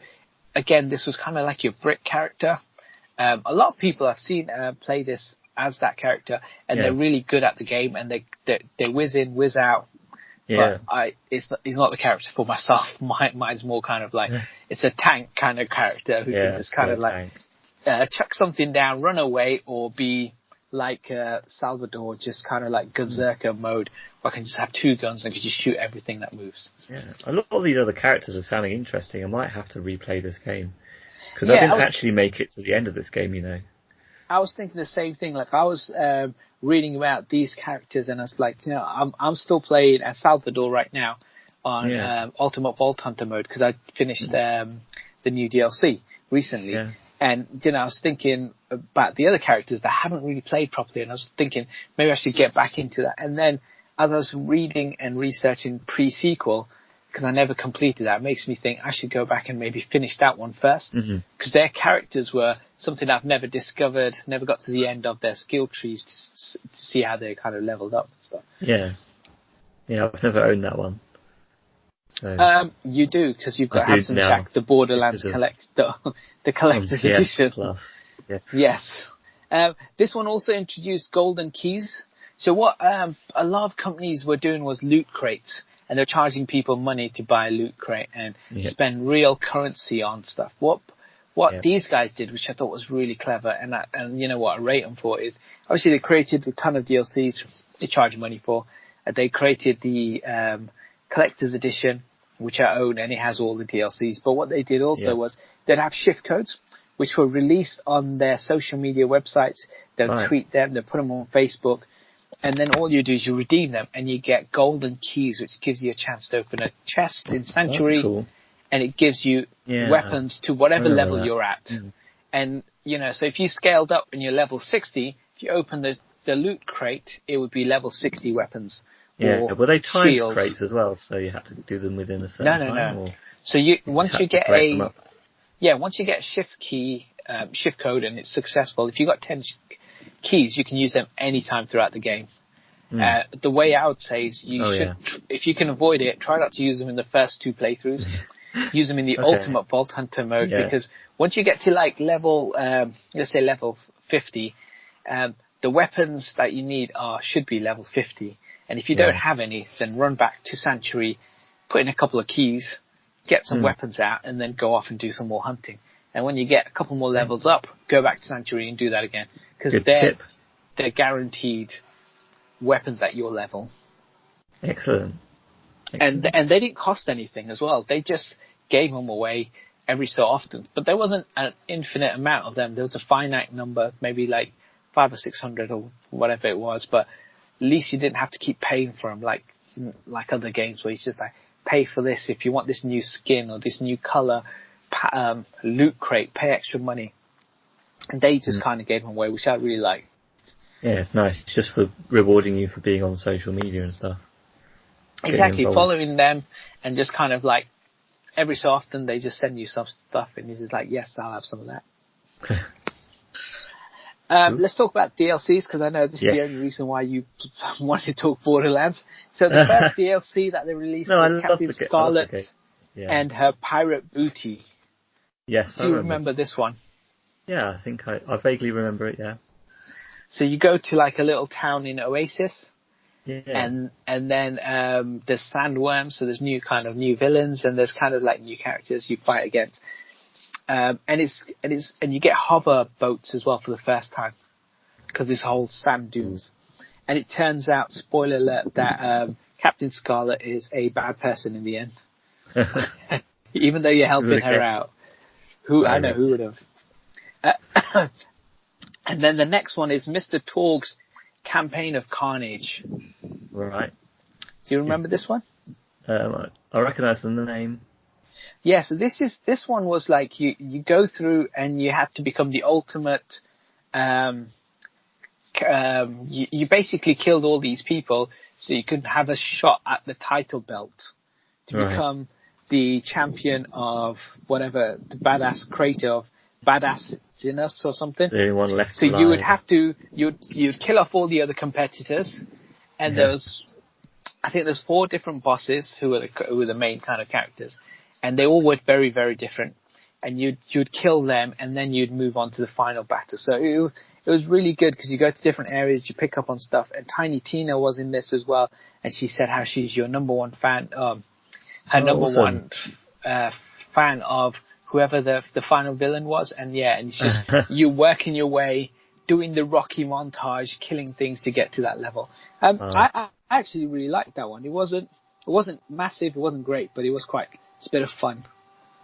again, this was kind of like your brick character. A lot of people I've seen play this as that character, and they're really good at the game, and they whiz in, whiz out. Yeah. But he's not the character for myself. Mine's more kind of like, it's a tank kind of character who can just kind of like chuck something down, run away, or be like Salvador, just kind of like Berserker mode, where I can just have 2 guns and can just shoot everything that moves. Yeah, a lot of these other characters are sounding interesting. I might have to replay this game because I didn't actually make it to the end of this game. You know, I was thinking the same thing. Like I was reading about these characters, and I was like, I'm still playing as Salvador right now on Ultimate Vault Hunter mode because I finished the new DLC recently. Yeah. And, I was thinking about the other characters that I haven't really played properly, and I was thinking maybe I should get back into that. And then as I was reading and researching pre-sequel, because I never completed that, it makes me think I should go back and maybe finish that one first. Because their characters were something I've never discovered, never got to the end of their skill trees to see how they kind of leveled up and stuff. Yeah. Yeah, I've never owned that one. So you do, because you've got to have some Jack the Borderlands the collector's edition. Plus. Yes. This one also introduced golden keys. So what a lot of companies were doing was loot crates, and they're charging people money to buy a loot crate and spend real currency on stuff. What these guys did, which I thought was really clever, and you know what I rate them for, is obviously they created a ton of DLCs they charge money for. They created the collector's edition, which I own, and it has all the DLCs. But what they did also was they'd have shift codes, which were released on their social media websites. They'll tweet them, they'll put them on Facebook, and then all you do is you redeem them, and you get golden keys, which gives you a chance to open a chest in Sanctuary, and it gives you weapons to whatever level you're at. And, so if you scaled up and you're level 60, if you open the loot crate, it would be level 60 weapons. Yeah, were they timed crates as well? So you had to do them within a certain time? No. So once you get a shift code and it's successful, if you got 10 keys, you can use them anytime throughout the game. The way I would say is if you can avoid it, try not to use them in the first 2 playthroughs. Use them in the Ultimate Vault Hunter mode, because once you get to like level, let's say level 50, the weapons that you need should be level 50. And if you don't have any, then run back to Sanctuary, put in a couple of keys, get some weapons out, and then go off and do some more hunting. And when you get a couple more levels up, go back to Sanctuary and do that again. Because they're guaranteed weapons at your level. Excellent. And they didn't cost anything as well. They just gave them away every so often. But there wasn't an infinite amount of them. There was a finite number, maybe like 500 or 600 or whatever it was. But at least you didn't have to keep paying for them like other games where it's just like, pay for this if you want this new skin or this new color, loot crate, pay extra money. And they just kind of gave them away, which I really liked. Yeah, it's nice. It's just for rewarding you for being on social media and stuff. Exactly, following them, and just kind of like every so often they just send you some stuff and you're just like, yes, I'll have some of that. Let's talk about DLCs, because I know this is the only reason why you wanted to talk Borderlands. So the first DLC that they released was Captain Scarlet and her pirate booty. Yes, Do you remember this one? Yeah, I think I vaguely remember it, yeah. So you go to like a little town in Oasis, and then there's sandworms, so there's new villains, and there's kind of like new characters you fight against. And you get hover boats as well for the first time, because this whole sand dunes. And it turns out, spoiler alert, that Captain Scarlet is a bad person in the end. Even though you're helping her out. Who would have? And then the next one is Mr. Torg's Campaign of Carnage. Right. Do you remember this one? I recognise the name. Yeah, so this one was like you go through and you have to become the ultimate. You basically killed all these people so you could have a shot at the title belt to become the champion of whatever, the badass creator of Badass in Us or something. The one left so alive. You would have to you'd kill off all the other competitors, and I think there's 4 different bosses who were the main kind of characters. And they all were very, very different. And you'd kill them, and then you'd move on to the final battle. So it was really good because you go to different areas, you pick up on stuff. And Tiny Tina was in this as well, and she said how she's your number one fan, her number awesome. one fan of whoever the final villain was. And yeah, and it's just you working your way, doing the Rocky montage, killing things to get to that level. I actually really liked that one. It wasn't massive, it wasn't great, but it was it's a bit of fun.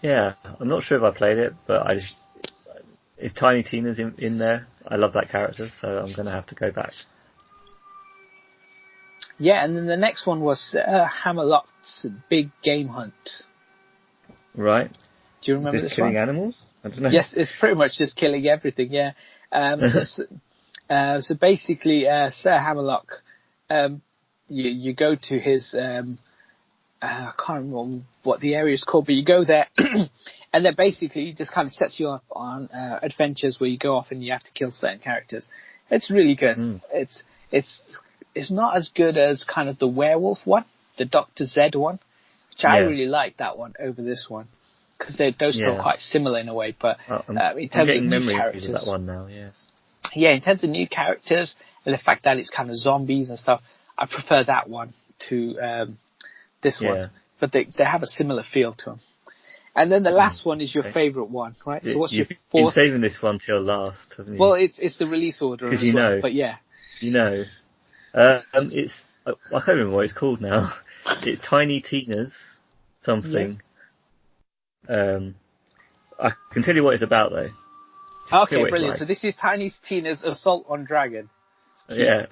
Yeah, I'm not sure if I played it, but if Tiny Tina's in there, I love that character, so I'm going to have to go back. Yeah, and then the next one was Hammerlock's Big Game Hunt. Right. Do you remember this killing one? Animals? I don't know. Yes, it's pretty much just killing everything, yeah. So basically, Sir Hammerlock, you go to his, I can't remember what the area is called, but you go there, and then basically he just kind of sets you up on adventures where you go off and you have to kill certain characters. It's really good. It's not as good as kind of the werewolf one, the Dr. Z one, which I really like that one over this one. Because those two are quite similar in a way, but in terms of new characters, of that one now, yeah. Yeah, in terms of new characters and the fact that it's kind of zombies and stuff, I prefer that one to this one. But they have a similar feel to them. And then the last one is your favourite one, right? So what's your fourth? You're saving this one till last, haven't you? Well, it's the release order as well, but yeah. You know, it's I can't remember what it's called now. It's Tiny Tina's something. Yes. I can tell you what it's about though. Okay, brilliant. Like. So this is Tiny Tina's Assault on Dragon. Yeah,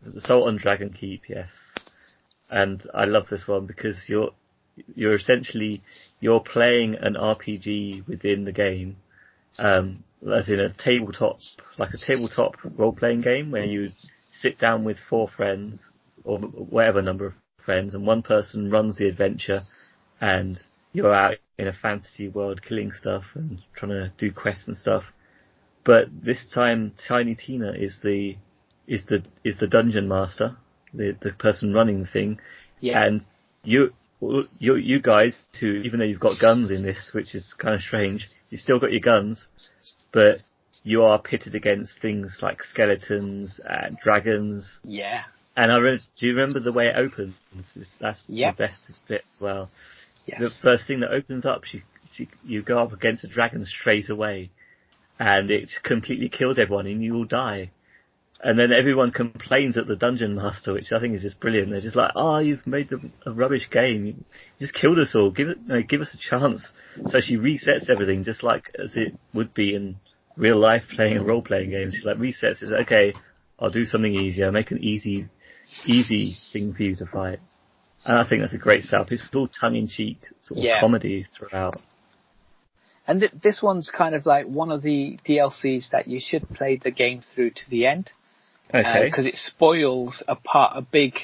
Assault on Dragon Keep, yes. And I love this one because you're essentially playing an RPG within the game, as in a tabletop role-playing game where you sit down with 4 friends or whatever number of friends, and one person runs the adventure, and you're out in a fantasy world killing stuff and trying to do quests and stuff. But this time, Tiny Tina is the dungeon master, the person running the thing, and you guys, even though you've got guns in this, which is kind of strange, you've still got your guns, but you are pitted against things like skeletons and dragons. Yeah. And do you remember the way it opens? That's the best bit as well. Yes. The first thing that opens up, you go up against a dragon straight away, and it completely kills everyone, and you all die. And then everyone complains at the dungeon master, which I think is just brilliant. They're just like, you've made a rubbish game. You just killed us all. Give us a chance. So she resets everything just like as it would be in real life playing a role-playing game. She resets it. Okay, I'll do something easier. Make an easy thing for you to fight. And I think that's a great setup. It's all tongue-in-cheek sort of comedy throughout. And this one's kind of like one of the DLCs that you should play the game through to the end. Okay. Because it spoils a big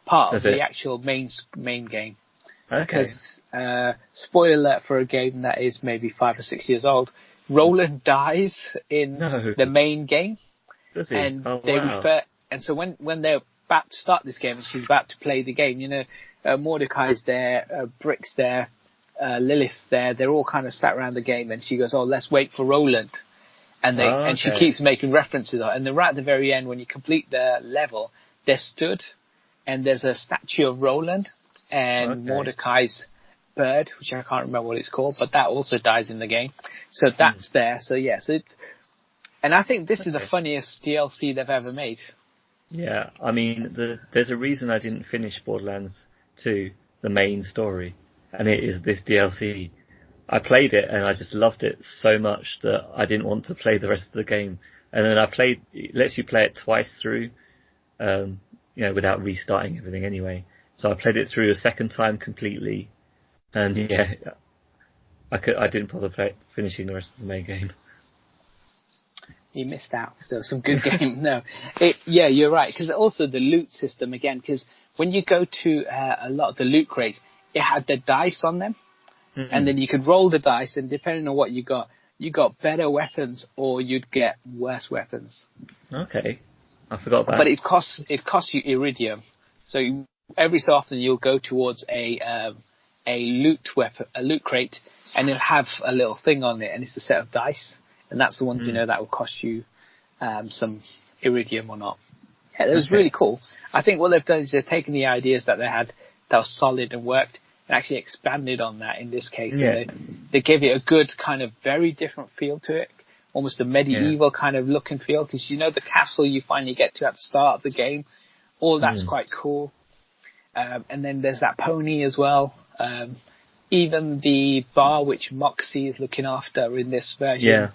part of the actual main game. Okay. Because, spoiler alert for a game that is maybe 5 or 6 years old, Roland dies in the main game. Does he? And they refer, and so when they're about to start this game and she's about to play the game, Mordecai's there, Brick's there, Lilith's there, they're all kind of sat around the game, and she goes, let's wait for Roland. And she keeps making references. And then right at the very end, when you complete the level, they're stood, and there's a statue of Roland and Mordecai's bird, which I can't remember what it's called, but that also dies in the game. So that's there. So and I think this is the funniest DLC they've ever made. Yeah, I mean, there's a reason I didn't finish Borderlands 2, the main story, and it is this DLC. I played it and I just loved it so much that I didn't want to play the rest of the game. And then it lets you play it twice through, without restarting everything anyway. So I played it through a second time completely, and I didn't bother finishing the rest of the main game. You missed out. There was some good game. No, you're right. Because also the loot system again. Because when you go to a lot of the loot crates, it had the dice on them, and then you could roll the dice, and depending on what you got better weapons or you'd get worse weapons. Okay, I forgot that. But it costs you iridium. So every so often you'll go towards a loot crate, and it'll have a little thing on it, and it's a set of dice. And that's the one, that will cost you some iridium or not. Yeah, it was really cool. I think what they've done is they've taken the ideas that they had that was solid and worked and actually expanded on that in this case. Yeah. They gave it a good kind of very different feel to it, almost a medieval kind of look and feel, because the castle you finally get to at the start of the game, all that's quite cool. And then there's that pony as well. Even the bar which Moxie is looking after in this version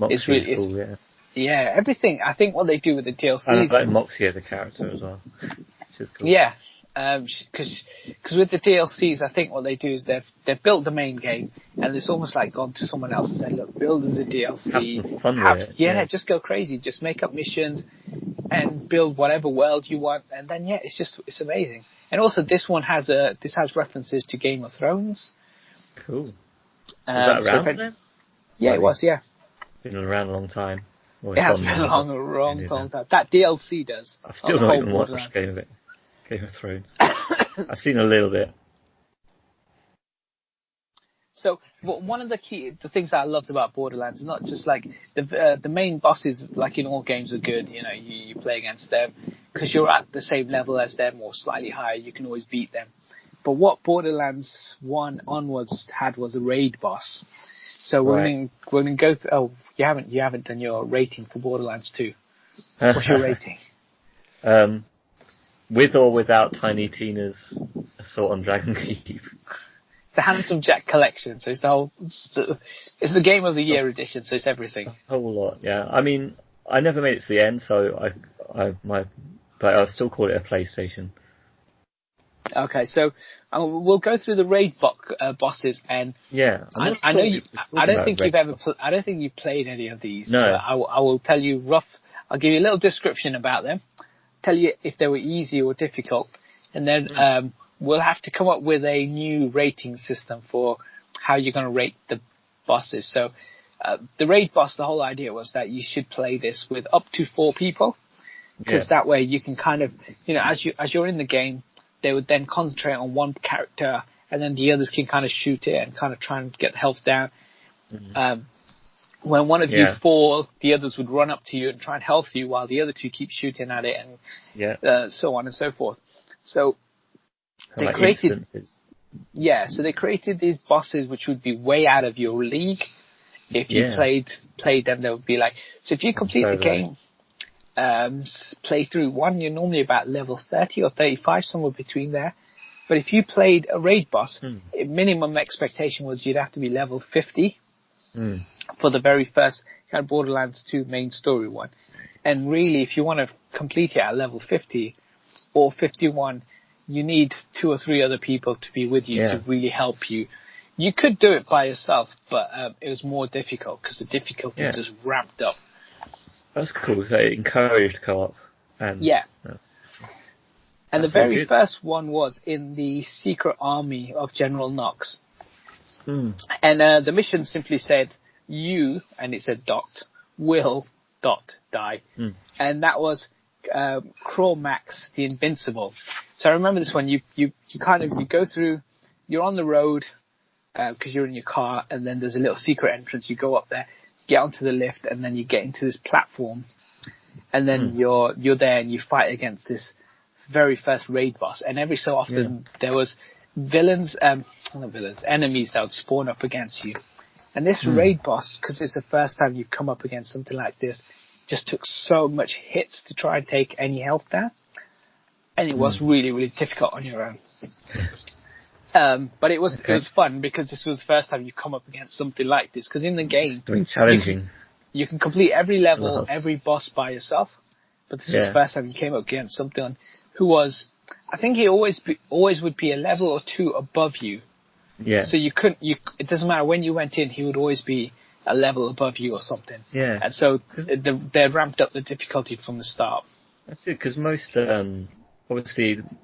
is really cool. Yeah, everything. I think what they do with the DLC. I like Moxie as a character as well. Which is cool. Yeah, because with the DLCs, I think what they do is they've built the main game, and it's almost like gone to someone else and said, look, build as a DLC. Have some fun with it. Yeah, just go crazy. Just make up missions and build whatever world you want, and then it's amazing. And also, this has references to Game of Thrones. Cool. Was that around then? Yeah, it was. Yeah. Been around a long time. It has been a long time. That DLC does. I've still not even watched Game of Thrones. I've seen a little bit. So, one of the things that I loved about Borderlands is not just like the main bosses, like in all games, are good. You play against them because you're at the same level as them or slightly higher. You can always beat them. But what Borderlands 1 onwards had was a raid boss. So we're going to go through. Oh, you haven't done your rating for Borderlands 2. What's your rating? With or without Tiny Tina's Assault on Dragon Keep. It's the Handsome Jack collection, so it's it's the Game of the Year edition, so it's everything. A whole lot, yeah. I mean, I never made it to the end, so but I'll still call it a PlayStation. Okay, so we'll go through the raid bosses, and I don't think you've played any of these. No, I will tell you rough. I'll give you a little description about them, tell you if they were easy or difficult, and then we'll have to come up with a new rating system for how you're going to rate the bosses. So the raid boss, the whole idea was that you should play this with up to 4 people, because that way you can kind of, as you're in the game, they would then concentrate on one character, and then the others can kind of shoot it and kind of try and get the health down. When one of you fall, the others would run up to you and try and health you while the other 2 keep shooting at it, and so on and so forth. So they created, so they created these bosses which would be way out of your league. If you played them, they would be like, so if you complete the game, play through 1, you're normally about level 30 or 35, somewhere between there. But if you played a raid boss, minimum expectation was you'd have to be level 50 for the very first kind of Borderlands 2 main story one. And really, if you want to complete it at level 50 or 51, you need 2 or 3 other people to be with you to really help you. You could do it by yourself, but it was more difficult because the difficulty just ramped up. That's cool. So it encouraged co-op. And the very first one was in the secret army of General Knox. And the mission simply said, you, and it said dot, will die. And that was Crawmax the Invincible. So I remember this one. You go through, you're on the road because you're in your car, and then there's a little secret entrance. You go up there, get onto the lift, and then you get into this platform, and then you're there and you fight against this very first raid boss. And every so often there was enemies that would spawn up against you. And this raid boss, because it's the first time you've come up against something like this, just took so much hits to try and take any health down, and it was really, really difficult on your own. But it was fun because this was the first time you come up against something like this. Because in the game, it's challenging. You can complete every level, every boss by yourself. But this was the first time you came up against something who was, I think he always would be a level or 2 above you. Yeah. So it doesn't matter when you went in, he would always be a level above you or something. Yeah. And so they ramped up the difficulty from the start. That's it, because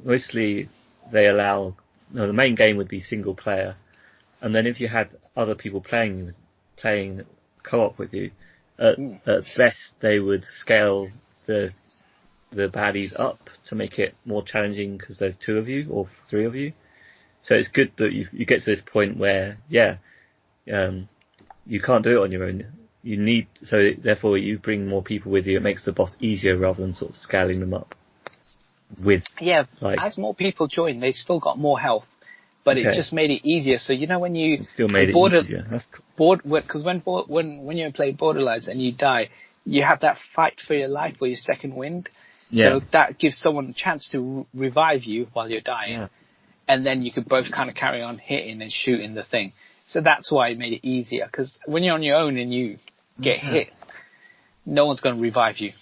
mostly they allow. No, the main game would be single player, and then if you had other people playing co-op with you, at best they would scale the baddies up to make it more challenging because there's 2 of you or 3 of you. So it's good that you get to this point where you can't do it on your own. you need, so therefore you bring more people with you. It makes the boss easier rather than sort of scaling them up with. Yeah, like, as more people join, they've still got more health, but it just made it easier. So when you it still made it easier. That's cool. because when you play Borderlands and you die, you have that fight for your life or your second wind. Yeah. So that gives someone a chance to revive you while you're dying. Yeah. And then you could both kind of carry on hitting and shooting the thing. So that's why it made it easier, because when you're on your own and you get hit, no one's going to revive you.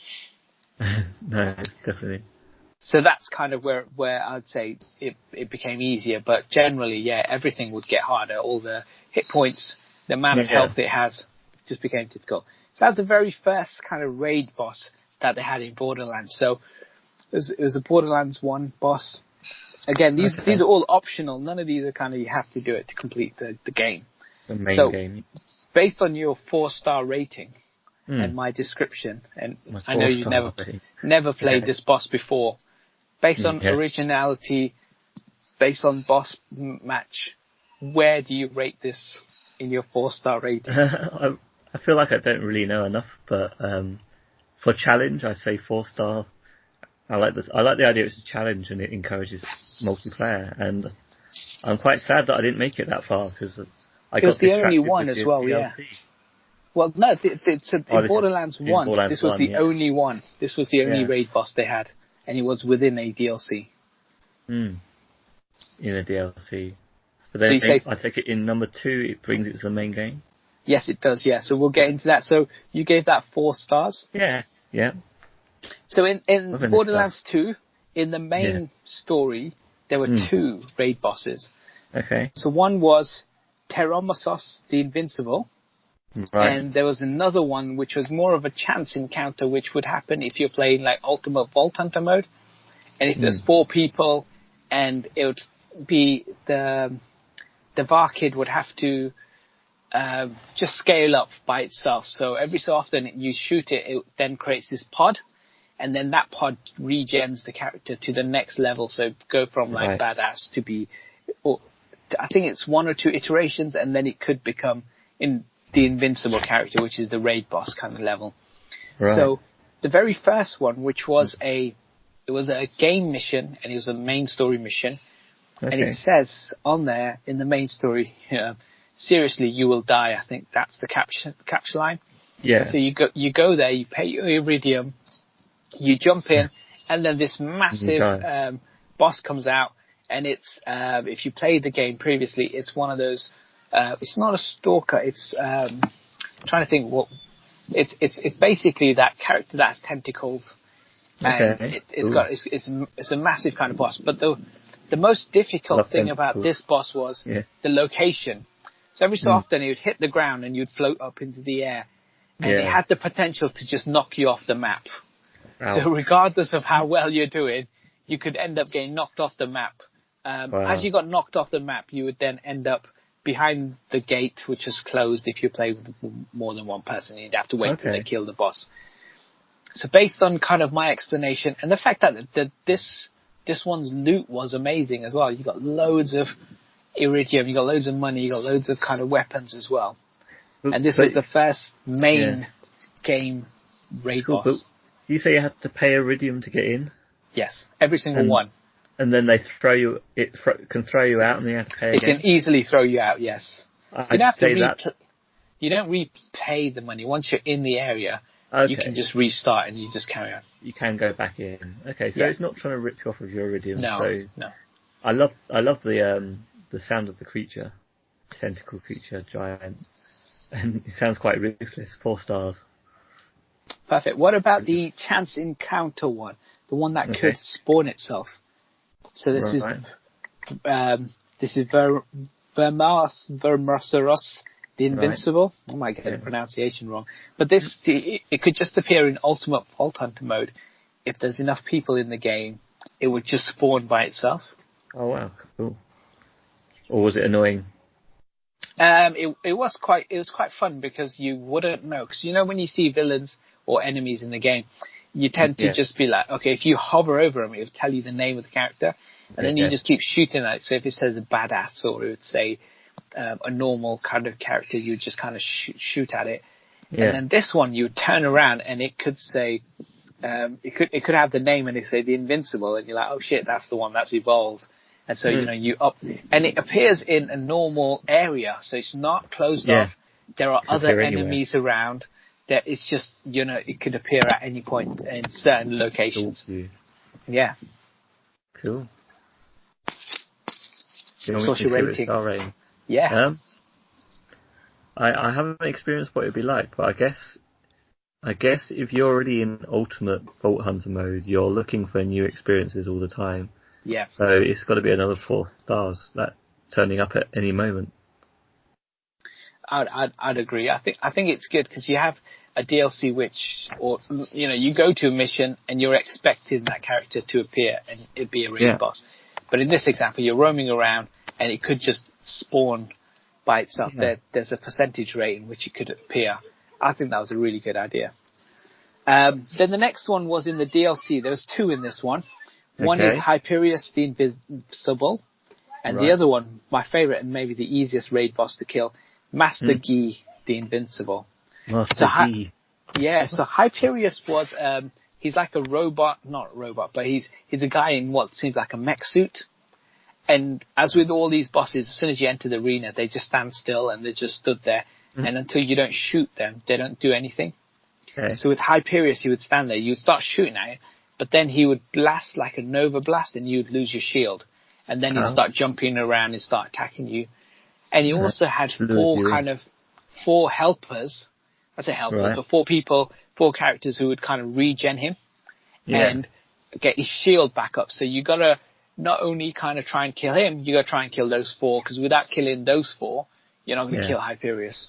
No, definitely. So that's kind of where I'd say it became easier. But generally, everything would get harder. All the hit points, the amount of health it has, just became difficult. So that's the very first kind of raid boss that they had in Borderlands. So it was a Borderlands 1 boss. Again, these are all optional. None of these are kind of you have to do it to complete the game. The main game. Based on your 4-star rating and my description, and I know you've never played this boss before, based on originality, based on boss match, where do you rate this in your 4-star rating? I feel like I don't really know enough, but for challenge, I'd say 4-star. I like the idea it's a challenge and it encourages multiplayer, and I'm quite sad that I didn't make it that far because it was the only one as well. DLC. Yeah. Well, no, in Borderlands 1, this was the only one. This was the only raid boss they had, and it was within a DLC. In a DLC. But then I take it in number 2, it brings it to the main game. Yes, it does. Yeah, so we'll get into that. So you gave that 4 stars. Yeah. So in Borderlands 2, in the main story, there were 2 raid bosses. Okay. So one was Teromosos the Invincible, and there was another one which was more of a chance encounter, which would happen if you're playing like Ultimate Vault Hunter mode, and if there's 4 people, and it would be the Varkid would have to just scale up by itself. So every so often you shoot it, it then creates this pod. And then that pod regens the character to the next level. So go from like badass to be, I think it's 1 or 2 iterations, and then it could become in the invincible character, which is the raid boss kind of level. Right. So the very first one, which was it was a game mission, and it was a main story mission. Okay. And it says on there in the main story, seriously, you will die. I think that's the capture line. Yeah. So you go there, you pay your iridium. You jump in, and then this massive boss comes out, and it's if you played the game previously, it's one of those. It's not a stalker. It's trying to think what. It's basically that character that has tentacles, and it's a massive kind of boss. But the most difficult thing about this boss was the location. So every so often he would hit the ground, and you'd float up into the air, and it had the potential to just knock you off the map. Ouch. So regardless of how well you're doing, you could end up getting knocked off the map. As you got knocked off the map, you would then end up behind the gate, which is closed if you play with more than one person. You'd have to wait till they kill the boss. So based on kind of my explanation, and the fact that this one's loot was amazing as well. You got loads of iridium, you got loads of money, you got loads of kind of weapons as well. And this was the first main game raid boss. You say you have to pay iridium to get in? Yes, every single one. And then they throw you. It can throw you out, and then you have to pay again. It can easily throw you out. Yes. You don't repay the money once you're in the area. Okay. You can just restart and you just carry on. You can go back in. Okay, so it's not trying to rip you off of your iridium. No. I love the sound of the creature, tentacle creature, giant, and it sounds quite ruthless. 4 stars. Perfect. What about the chance encounter one? The one that could spawn itself. So this is Vermortheros, the Invincible. Right. I might get the pronunciation wrong. But it could just appear in Ultimate Vault Hunter mode. If there's enough people in the game, it would just spawn by itself. Oh wow, cool. Or was it annoying? It was quite fun because you wouldn't know. Because when you see villains or enemies in the game, you tend to just be like, okay, if you hover over them, it will tell you the name of the character, and then you just keep shooting at it. So if it says a badass or it would say a normal kind of character, you just kind of shoot at it. And then this one, you turn around and it could say, it could have the name and it say the Invincible, and you're like, oh shit, that's the one that's evolved. And so, and it appears in a normal area, so it's not closed off. There are other enemies around. That it's just, it could appear at any point in certain locations. Yeah. Cool. What's your rating? Yeah. I haven't experienced what it'd be like, but I guess if you're already in ultimate Vault Hunter mode, you're looking for new experiences all the time. Yeah. So it's got to be another 4 stars, that turning up at any moment. I'd agree. I think it's good because you have a DLC you go to a mission and you're expecting that character to appear and it'd be a raid boss. But in this example, you're roaming around and it could just spawn by itself. There's a percentage rate in which it could appear. I think that was a really good idea. Then the next one was in the DLC. There was 2 in this one. One is Hyperius the Invincible, and the other one, my favorite and maybe the easiest raid boss to kill, Master Guy the Invincible. Master Guy. So Hyperius was, he's like a robot, not a robot, but he's a guy in what seems like a mech suit. And as with all these bosses, as soon as you enter the arena, they just stand still and they just stood there. And until you don't shoot them, they don't do anything. So with Hyperius, he would stand there. You'd start shooting at him, but then he would blast like a Nova Blast and you'd lose your shield. And then he'd start jumping around and start attacking you. And he also had 4 helpers. I say helpers, but 4 characters who would kind of regen him and get his shield back up. So you got to not only kind of try and kill him, you got to try and kill those 4, because without killing those 4, you're not going to kill Hyperius.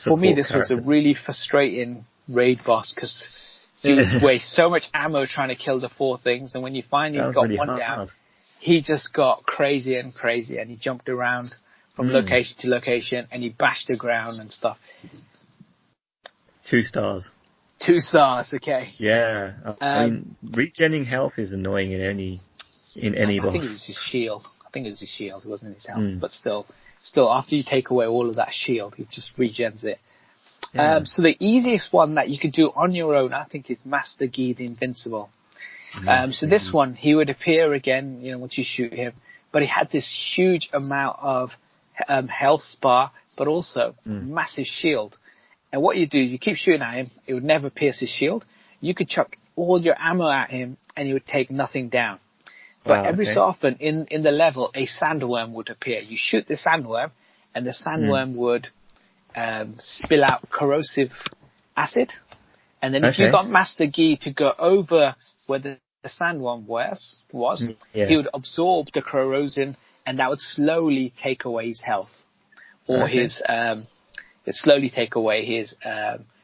For me, this was a really frustrating raid boss because you waste so much ammo trying to kill the 4 things, and when you finally got really one down, he just got crazy and crazy, and he jumped around from location to location, and he bashed the ground and stuff. 2 stars. 2 stars, okay. Yeah, I mean, regenning health is annoying in any boss. I think it was his shield. It wasn't his health, but still, after you take away all of that shield, it just regens it. So the easiest one that you could do on your own, I think, is Master Guy the Invincible. So this one, he would appear again, once you shoot him, but he had this huge amount of health bar, but also massive shield. And what you do is you keep shooting at him, it would never pierce his shield. You could chuck all your ammo at him and he would take nothing down. But every so often in the level, a sandworm would appear. You shoot the sandworm and the sandworm would spill out corrosive acid. And then if you got Master Guy to go over where the sandworm was, he would absorb the corrosion and that would slowly take away his health. Or it'd slowly take away his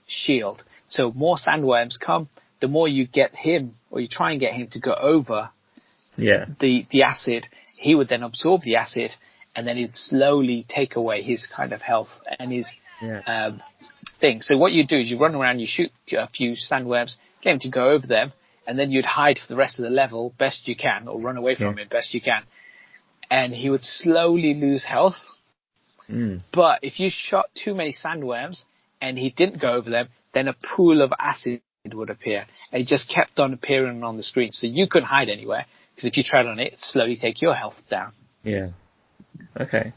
shield. So more sandworms come, the more you get him, or you try and get him to go over the acid, he would then absorb the acid, and then he'd slowly take away his kind of health and his thing. So what you do is you run around, you shoot a few sandworms, get him to go over them, and then you'd hide for the rest of the level best you can, or run away from him best you can. And he would slowly lose health. But if you shot too many sandworms and he didn't go over them, then a pool of acid would appear. And it just kept on appearing on the screen. So you couldn't hide anywhere, because if you tread on it, it'd slowly take your health down. Yeah. Okay.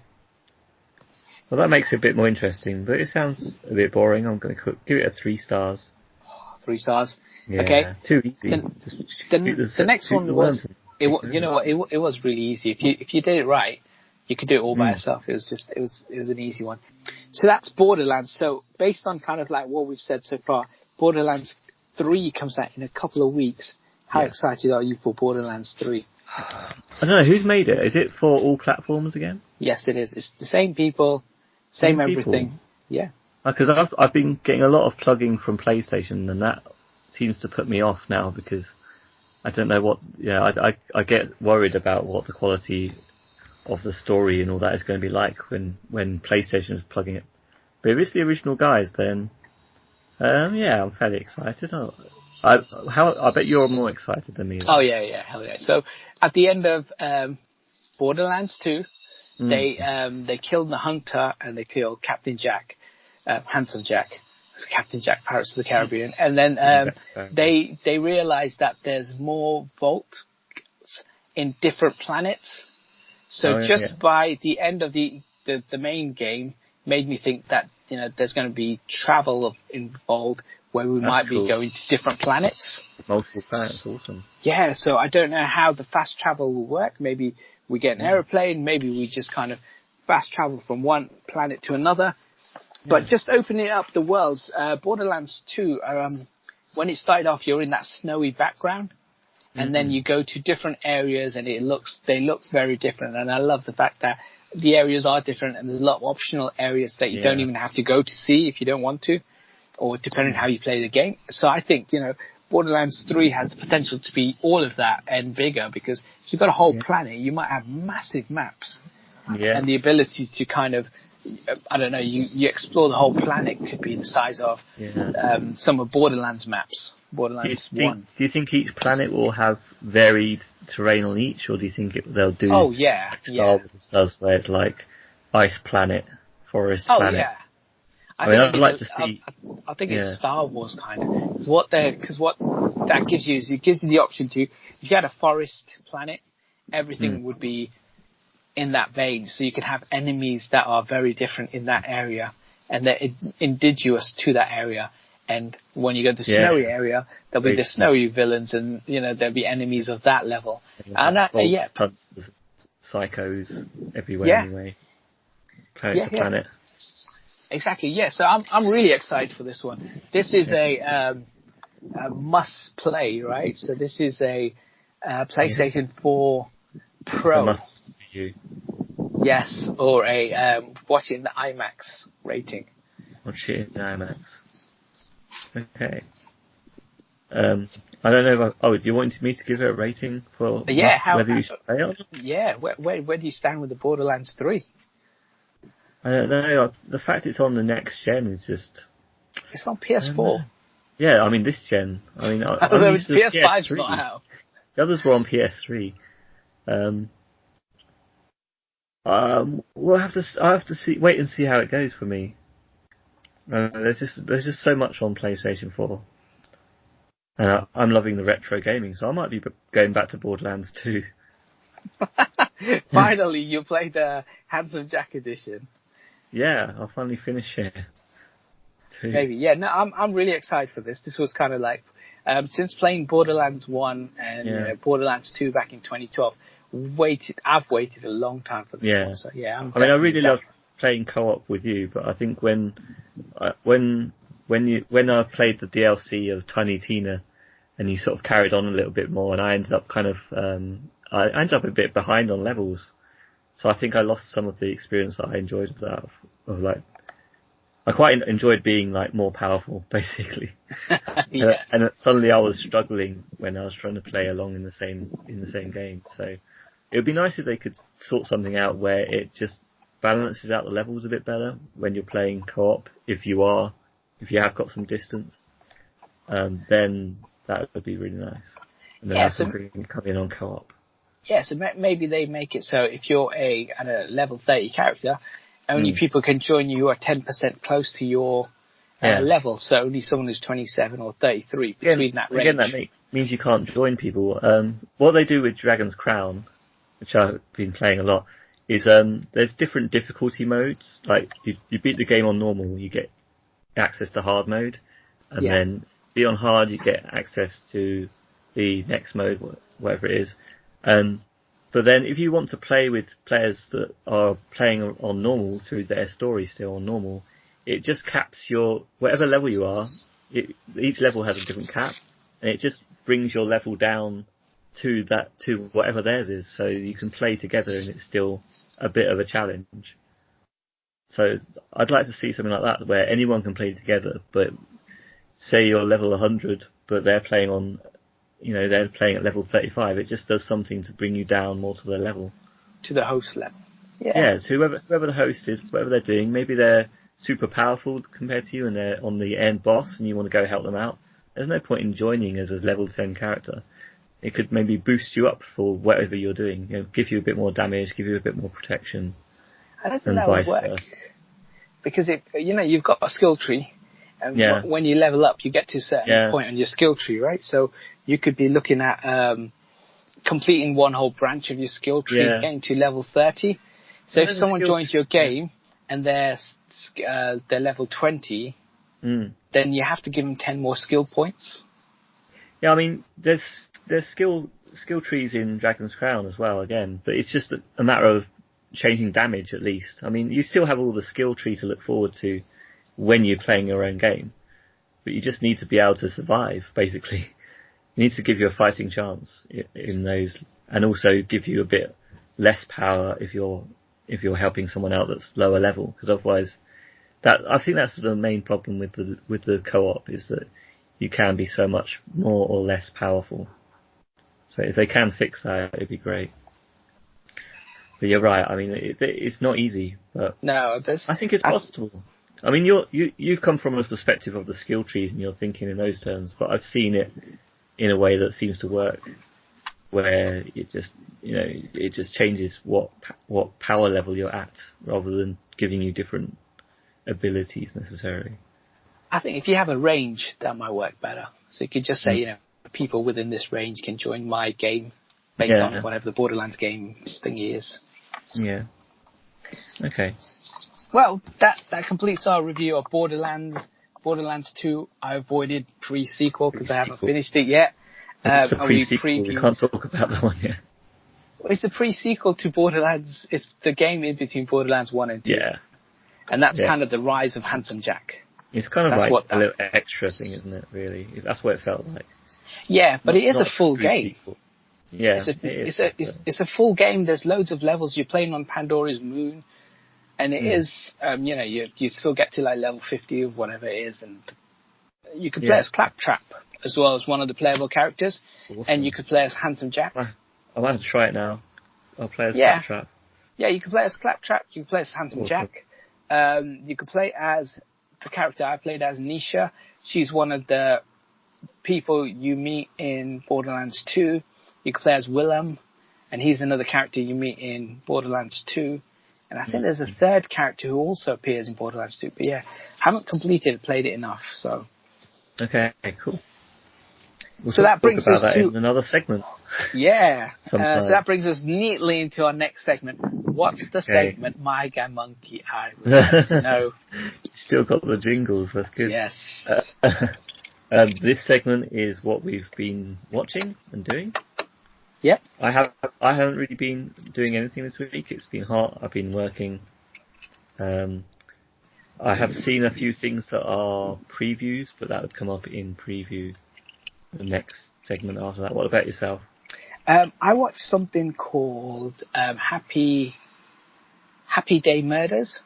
Well, that makes it a bit more interesting, but it sounds a bit boring. I'm going to give it a 3 stars. 3 stars? Yeah, okay. Too easy. The next one was, it was really easy. If you did it right, you could do it all by yourself. It was an easy one. So that's Borderlands. So based on kind of like what we've said so far, Borderlands 3 comes out in a couple of weeks. How excited are you for Borderlands 3? I don't know, who's made it? Is it for all platforms again? Yes, it is. It's the same people, same everything. Yeah. Because I've been getting a lot of plugging from PlayStation, and that seems to put me off now, because I don't know what. Yeah, I get worried about what the quality of the story and all that is going to be like when PlayStation is plugging it. But if it's the original guys, then I'm fairly excited. I bet you're more excited than me. Oh yeah, hell yeah! So at the end of Borderlands 2, they killed the Hunter and they killed Captain Jack, Handsome Jack, Captain Jack Pirates of the Caribbean, and then they realized that there's more vaults in different planets. So by the end of the main game, made me think that there's going to be travel involved where we might be going to different planets. Multiple planets, awesome. Yeah, so I don't know how the fast travel will work. Maybe we get an aeroplane. Maybe we just kind of fast travel from one planet to another. But just opening up the worlds, Borderlands 2, when it started off, you're in that snowy background, and then you go to different areas, and they look very different. And I love the fact that the areas are different, and there's a lot of optional areas that you don't even have to go to see if you don't want to, or depending on how you play the game. So I think Borderlands 3 has the potential to be all of that and bigger, because if you've got a whole planet, you might have massive maps, and the ability to kind of, I don't know, you explore the whole planet could be the size of some of Borderlands maps. Borderlands 1. Do you think each planet will have varied terrain on each, or do you think they'll do Star Wars does, where it's like ice planet, forest planet? I'd like to see. I think it's Star Wars kind of. Because what that gives you is it gives you the option to, if you had a forest planet, everything would be in that vein. So you could have enemies that are very different in that area, and they're indigenous to that area. And when you go to the snowy area, there'll be the snowy villains, and there'll be enemies of that level. And tons of psychos everywhere anyway. Planet to planet. Exactly. Yeah. So I'm really excited for this one. This is a must play, right? So this is a PlayStation 4 Pro. Must for you. Yes, or a watch it in the IMAX rating. Watch it in the IMAX. Okay. I don't know. Do you want me to give it a rating for whether you should play it? Yeah. Where do you stand with the Borderlands 3? I don't know. The fact it's on the next gen is just. It's on PS4. Yeah, I mean this gen. I mean, PS5's not out. The others were on PS3. I'll have to wait and see how it goes for me. There's just so much on PlayStation 4. And I'm loving the retro gaming, so I might be going back to Borderlands 2. Finally, you played the Handsome Jack edition. Yeah, I'll finally finish it. Maybe, yeah. No, I'm really excited for this. This was kind of like, since playing Borderlands 1 and Borderlands 2 back in 2012, I've waited a long time for this one. So yeah, I really love playing co-op with you, but I think when I played the DLC of Tiny Tina, and you sort of carried on a little bit more, and I ended up a bit behind on levels, so I think I lost some of the experience that I enjoyed of that. I quite enjoyed being like more powerful, basically. And suddenly I was struggling when I was trying to play along in the same game. So it would be nice if they could sort something out where it just balances out the levels a bit better when you're playing co-op. If you have got some distance, then that would be really nice. And then have something come in on co-op. Yeah, so maybe they make it so if you're at a level 30 character, only people can join you who are 10% close to your level. So only someone who's 27 or 33 between that range. Again, that means you can't join people. What they do with Dragon's Crown, which I've been playing a lot, is there's different difficulty modes. Like you beat the game on normal, you get access to hard mode, and then be on hard, you get access to the next mode, whatever it is. But then if you want to play with players that are playing on normal through their story still on normal, it just caps your, whatever level you are, each level has a different cap, and it just brings your level down to whatever theirs is, so you can play together and it's still a bit of a challenge. So I'd like to see something like that where anyone can play together, but say you're level 100, but they're playing on, they're playing at level 35. It just does something to bring you down more to their level. To the host level. Yeah, so whoever the host is, whatever they're doing, maybe they're super powerful compared to you and they're on the end boss and you want to go help them out. There's no point in joining as a level 10 character. It could maybe boost you up for whatever you're doing, give you a bit more damage, give you a bit more protection. I don't think that would work. Because you've got a skill tree, And when you level up, you get to a certain point on your skill tree, right? So you could be looking at completing one whole branch of your skill tree, getting to level 30. So if someone joins your game and they're level 20, then you have to give them 10 more skill points. Yeah, I mean, there's skill trees in Dragon's Crown as well, again, but it's just a matter of changing damage at least. I mean, you still have all the skill tree to look forward to when you're playing your own game, but you just need to be able to survive, basically. You need to give you a fighting chance in those, and also give you a bit less power if you're helping someone out that's lower level, because otherwise, I think that's the main problem with the co-op, is that you can be so much more or less powerful. So if they can fix that, it'd be great. But you're right. I mean, it's not easy, but no, I think it's possible. I mean, you've come from a perspective of the skill trees, and you're thinking in those terms. But I've seen it in a way that seems to work, where it just changes what power level you're at, rather than giving you different abilities necessarily. I think if you have a range, that might work better. So you could just say, people within this range can join my game based on whatever the Borderlands game thingy is. Yeah. Okay. Well, that completes our review of Borderlands. Borderlands 2, I avoided pre-sequel because I haven't finished it yet. It's a pre-sequel. We can't talk about that one yet. Well, it's a pre-sequel to Borderlands. It's the game in between Borderlands 1 and 2. Yeah. And that's kind of the rise of Handsome Jack. It's kind of like a little extra thing, isn't it, really? That's what it felt like. Yeah, but it is a full game. Yeah, it's a full game. There's loads of levels. You're playing on Pandora's moon. And it is, you still get to like level 50 of whatever it is. And you could play as Claptrap as well as one of the playable characters. Awesome. And you could play as Handsome Jack. I might have to try it now. I'll play as Claptrap. Yeah, you can play as Claptrap. You can play as Handsome Jack. You could play as the character I played as, Nisha. She's one of the people you meet in Borderlands 2. You could play as Willem, and he's another character you meet in Borderlands 2. And I think there's a third character who also appears in Borderlands 2. But yeah, haven't played it enough. So. Okay, cool. So that brings us to in another segment. Yeah. So that brings us neatly into our next segment. What's the segment? My Guy Monkey, I would like to know. Still got the jingles. That's good. Yes. This segment is what we've been watching and doing. Yep. I haven't really been doing anything this week. It's been hot. I've been working. I have seen a few things that are previews, but that would come up in preview. The next segment after that. What about yourself? I watched something called Happy Day Murders.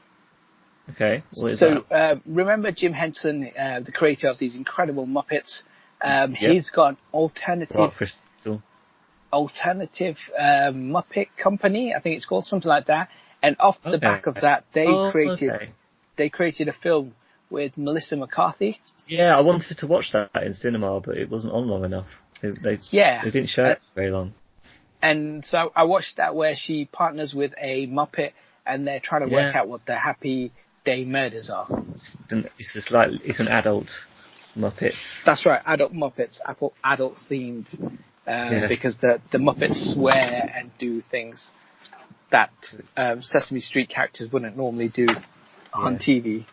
Okay. What is that? Remember Jim Henson, the creator of these incredible Muppets? He's got alternative Muppet Company. I think it's called something like that. And off the back of that, they created a film with Melissa McCarthy. Yeah, I wanted to watch that in cinema, but it wasn't on long enough. They didn't show it very long. And so I watched that where she partners with a Muppet and they're trying to work out what the Happy Day Murders are. It's an adult Muppet. That's right, adult Muppets, adult themed, because the Muppets swear and do things that Sesame Street characters wouldn't normally do on TV.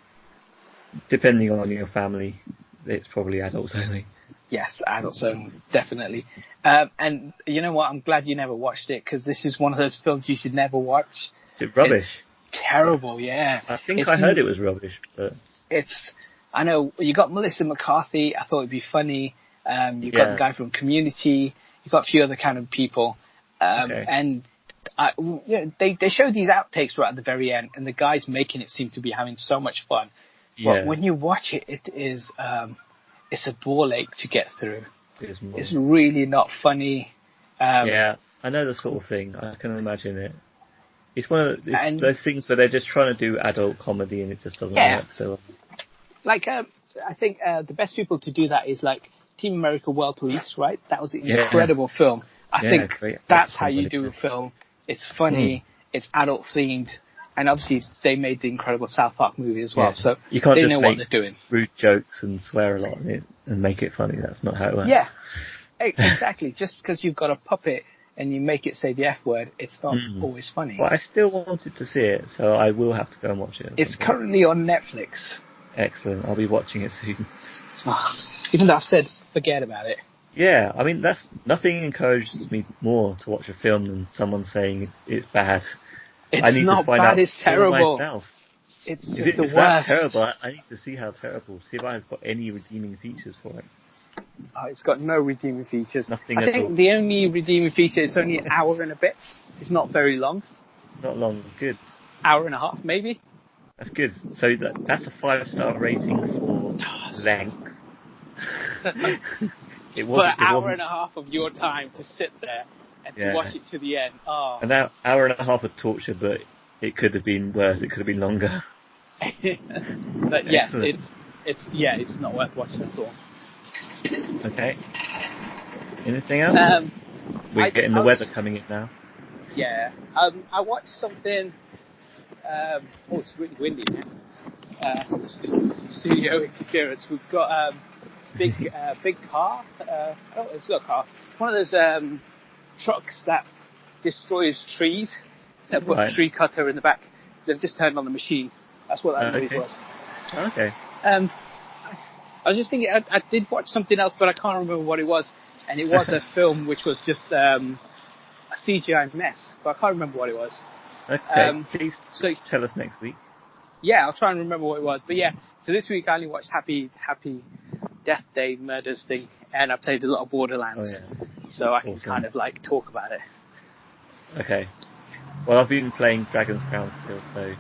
Depending on your family, it's probably adults only. Yes, adults only, definitely. And you know what? I'm glad you never watched it, because this is one of those films you should never watch. Is it rubbish? It's terrible, yeah. I think I heard it was rubbish, but... I know, you got Melissa McCarthy, I thought it'd be funny. You've got the guy from Community, you've got a few other kind of people. And they show these outtakes right at the very end, and the guys making it seem to be having so much fun. But when you watch it, it is it's a ball ache to get through. It's really not funny. I know the sort of thing. I can imagine it. It's one of those things where they're just trying to do adult comedy and it just doesn't work so well. Like, I think the best people to do that is like Team America World Police, right? That was an incredible film. I think that's how you do a film. It's funny, it's adult themed, And obviously, they made the incredible South Park movie as well, so you can't they just know make what they're doing. rude jokes and swear a lot in it and make it funny. That's not how it works. Yeah, exactly. Just because you've got a puppet and you make it say the F word, it's not always funny. Well, I still wanted to see it, so I will have to go and watch it. It's currently on Netflix. Excellent. I'll be watching it soon. Even though I've said forget about it. Yeah, I mean, nothing encourages me more to watch a film than someone saying it's bad. It's not bad, it's terrible. Myself. It's Is just it, the is that worst. terrible? I need to see how terrible. See if I've got any redeeming features for it. It's got no redeeming features. Nothing I at think all. The only redeeming feature is only an hour and a bit. It's not very long. Not long. Good. Hour and a half, maybe. That's good. So that's a 5-star rating for length. For an hour and a half of your time to sit there and to watch it to the end. Oh. An hour and a half of torture, but it could have been worse. It could have been longer. But yes, it's not worth watching at all. Okay. Anything else? We're getting the weather coming in now. Yeah. I watched something. It's really windy now. Studio interference. We've got big car. It's not a car. One of those trucks that destroys trees. They've got a tree cutter in the back. They've just turned on the machine. That's what that noise was. Okay. I was just thinking, I did watch something else, but I can't remember what it was. And it was a film which was just a CGI mess, but I can't remember what it was. Okay, please tell us next week. Yeah, I'll try and remember what it was. But yeah, so this week I only watched Happy Death Day Murders thing, and I played a lot of Borderlands. Oh, yeah. So I can kind of like talk about it. Okay. Well, I've been playing Dragon's Crown still, so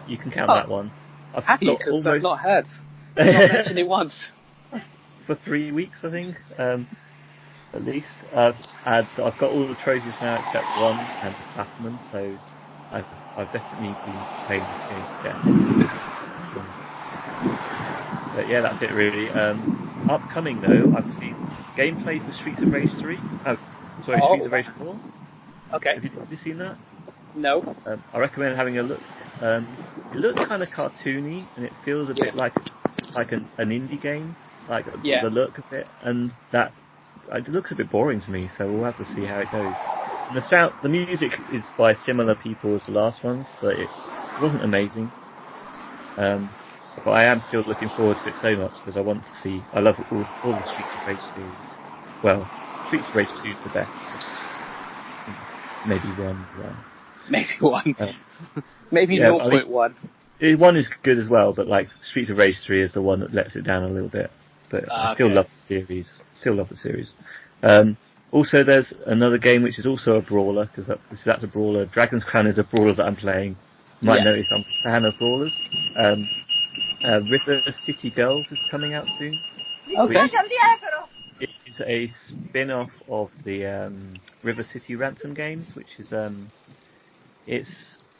you can count that one. I've happy because I've not heard. I've not mentioned it once. For 3 weeks, I think, at least. I've got all the trophies now except one and platinum, so I've definitely been playing this game. Yeah. But yeah, that's it really. Upcoming though, I've seen gameplay for Streets of Rage 3. Streets of Rage 4. Okay. Have you seen that? No. I recommend having a look. It looks kind of cartoony, and it feels a bit like an indie game, like the look of it, and that it looks a bit boring to me. So we'll have to see how it goes. And the music is by similar people as the last ones, but it wasn't amazing. But I am still looking forward to it so much because I want to see. I love all the Streets of Rage series. Well, Streets of Rage 2 is the best. Maybe 1. Yeah. Maybe 1. Maybe 0.1. I mean, 1 is good as well, but like Streets of Rage 3 is the one that lets it down a little bit. But I still love the series. Also, there's another game which is also a brawler, because that's a brawler. Dragon's Crown is a brawler that I'm playing. You might notice I'm a fan of brawlers. River City Girls is coming out soon. Okay. It's a spin-off of the River City Ransom games, which is it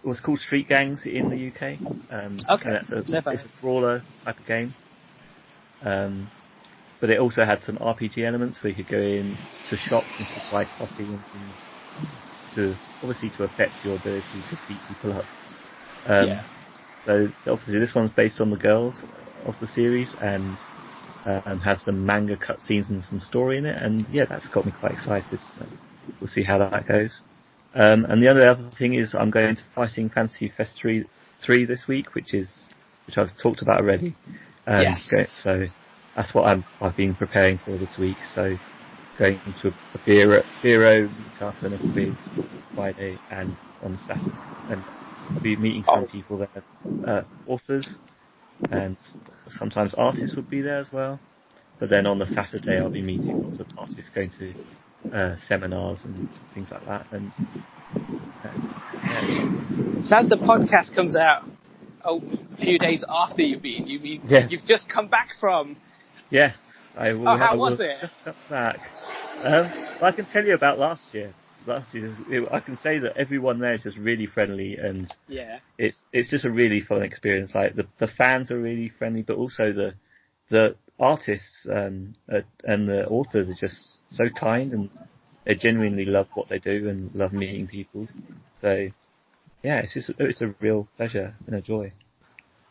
was called Street Gangs in the UK. Okay. It's a brawler type of game. But it also had some RPG elements where you could go in to shops and supply coffee and things to affect your ability to beat people up. So obviously this one's based on the girls of the series and has some manga cutscenes and some story in it, and that's got me quite excited. So we'll see how that goes. And the other thing is I'm going to Fighting Fantasy Fest 3 this week, which I've talked about already. So that's what I've been preparing for this week. So going to a Bureau meet up and a quiz Friday and on Saturday, and I'll be meeting some people there, authors, and sometimes artists would be there as well. But then on the Saturday I'll be meeting lots of artists, going to seminars and things like that. And so as the podcast comes out, a few days after you've just come back from. Yes, I will. How was it? Just come back. Well, I can tell you about last year. I can say that everyone there is just really friendly, and it's just a really fun experience. Like the fans are really friendly, but also the artists and the authors are just so kind, and they genuinely love what they do and love meeting people. So yeah, it's a real pleasure and a joy.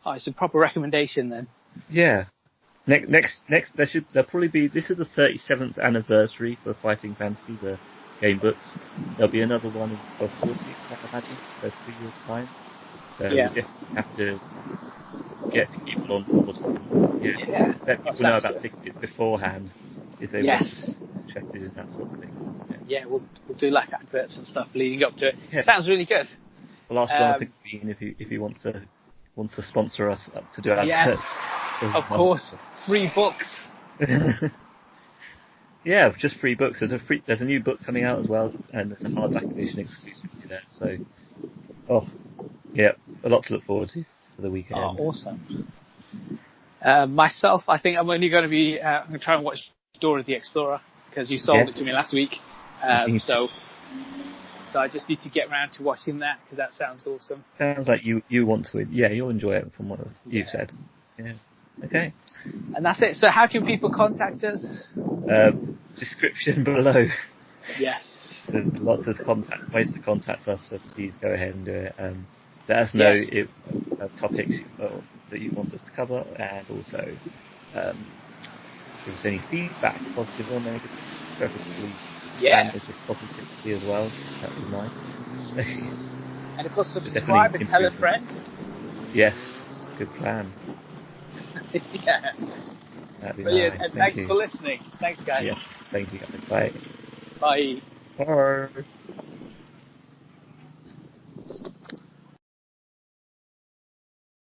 Oh, it's a proper recommendation then. Yeah. Next, there'll probably be, this is the 37th anniversary for Fighting Fantasy, the game books. There'll be another one in 40, I imagine, so 3 years' time. So we definitely have to get people on board. Let people know about tickets beforehand if they want to be interested in that sort of thing. Yeah, we'll do like adverts and stuff leading up to it. Yeah. Sounds really good. We'll ask Jonathan Green if he wants to sponsor us up to do adverts. Yes, of course. Free books. Yeah, just free books. There's a new book coming out as well, and there's a hardback edition exclusively there. So, a lot to look forward to for the weekend. Oh, awesome. Myself, I think I'm only going to be. I'm going to try and watch Dora the Explorer because you sold it to me last week. So I just need to get around to watching that because that sounds awesome. Sounds like you want to. Yeah, you'll enjoy it from what you've said. Yeah. Okay. And that's it. So how can people contact us? Description below. Yes. There's lots of ways to contact us, so please go ahead and do it. Let us know if topics that you want us to cover, and also give us any feedback, positive or negative, preferably positivity as well. That would be nice. And of course, subscribe and tell a friend. Yes, good plan. Yeah. That'd be brilliant. Nice. And thanks for listening. Thanks, guys. Yes, thank you. Bye. Bye. Bye.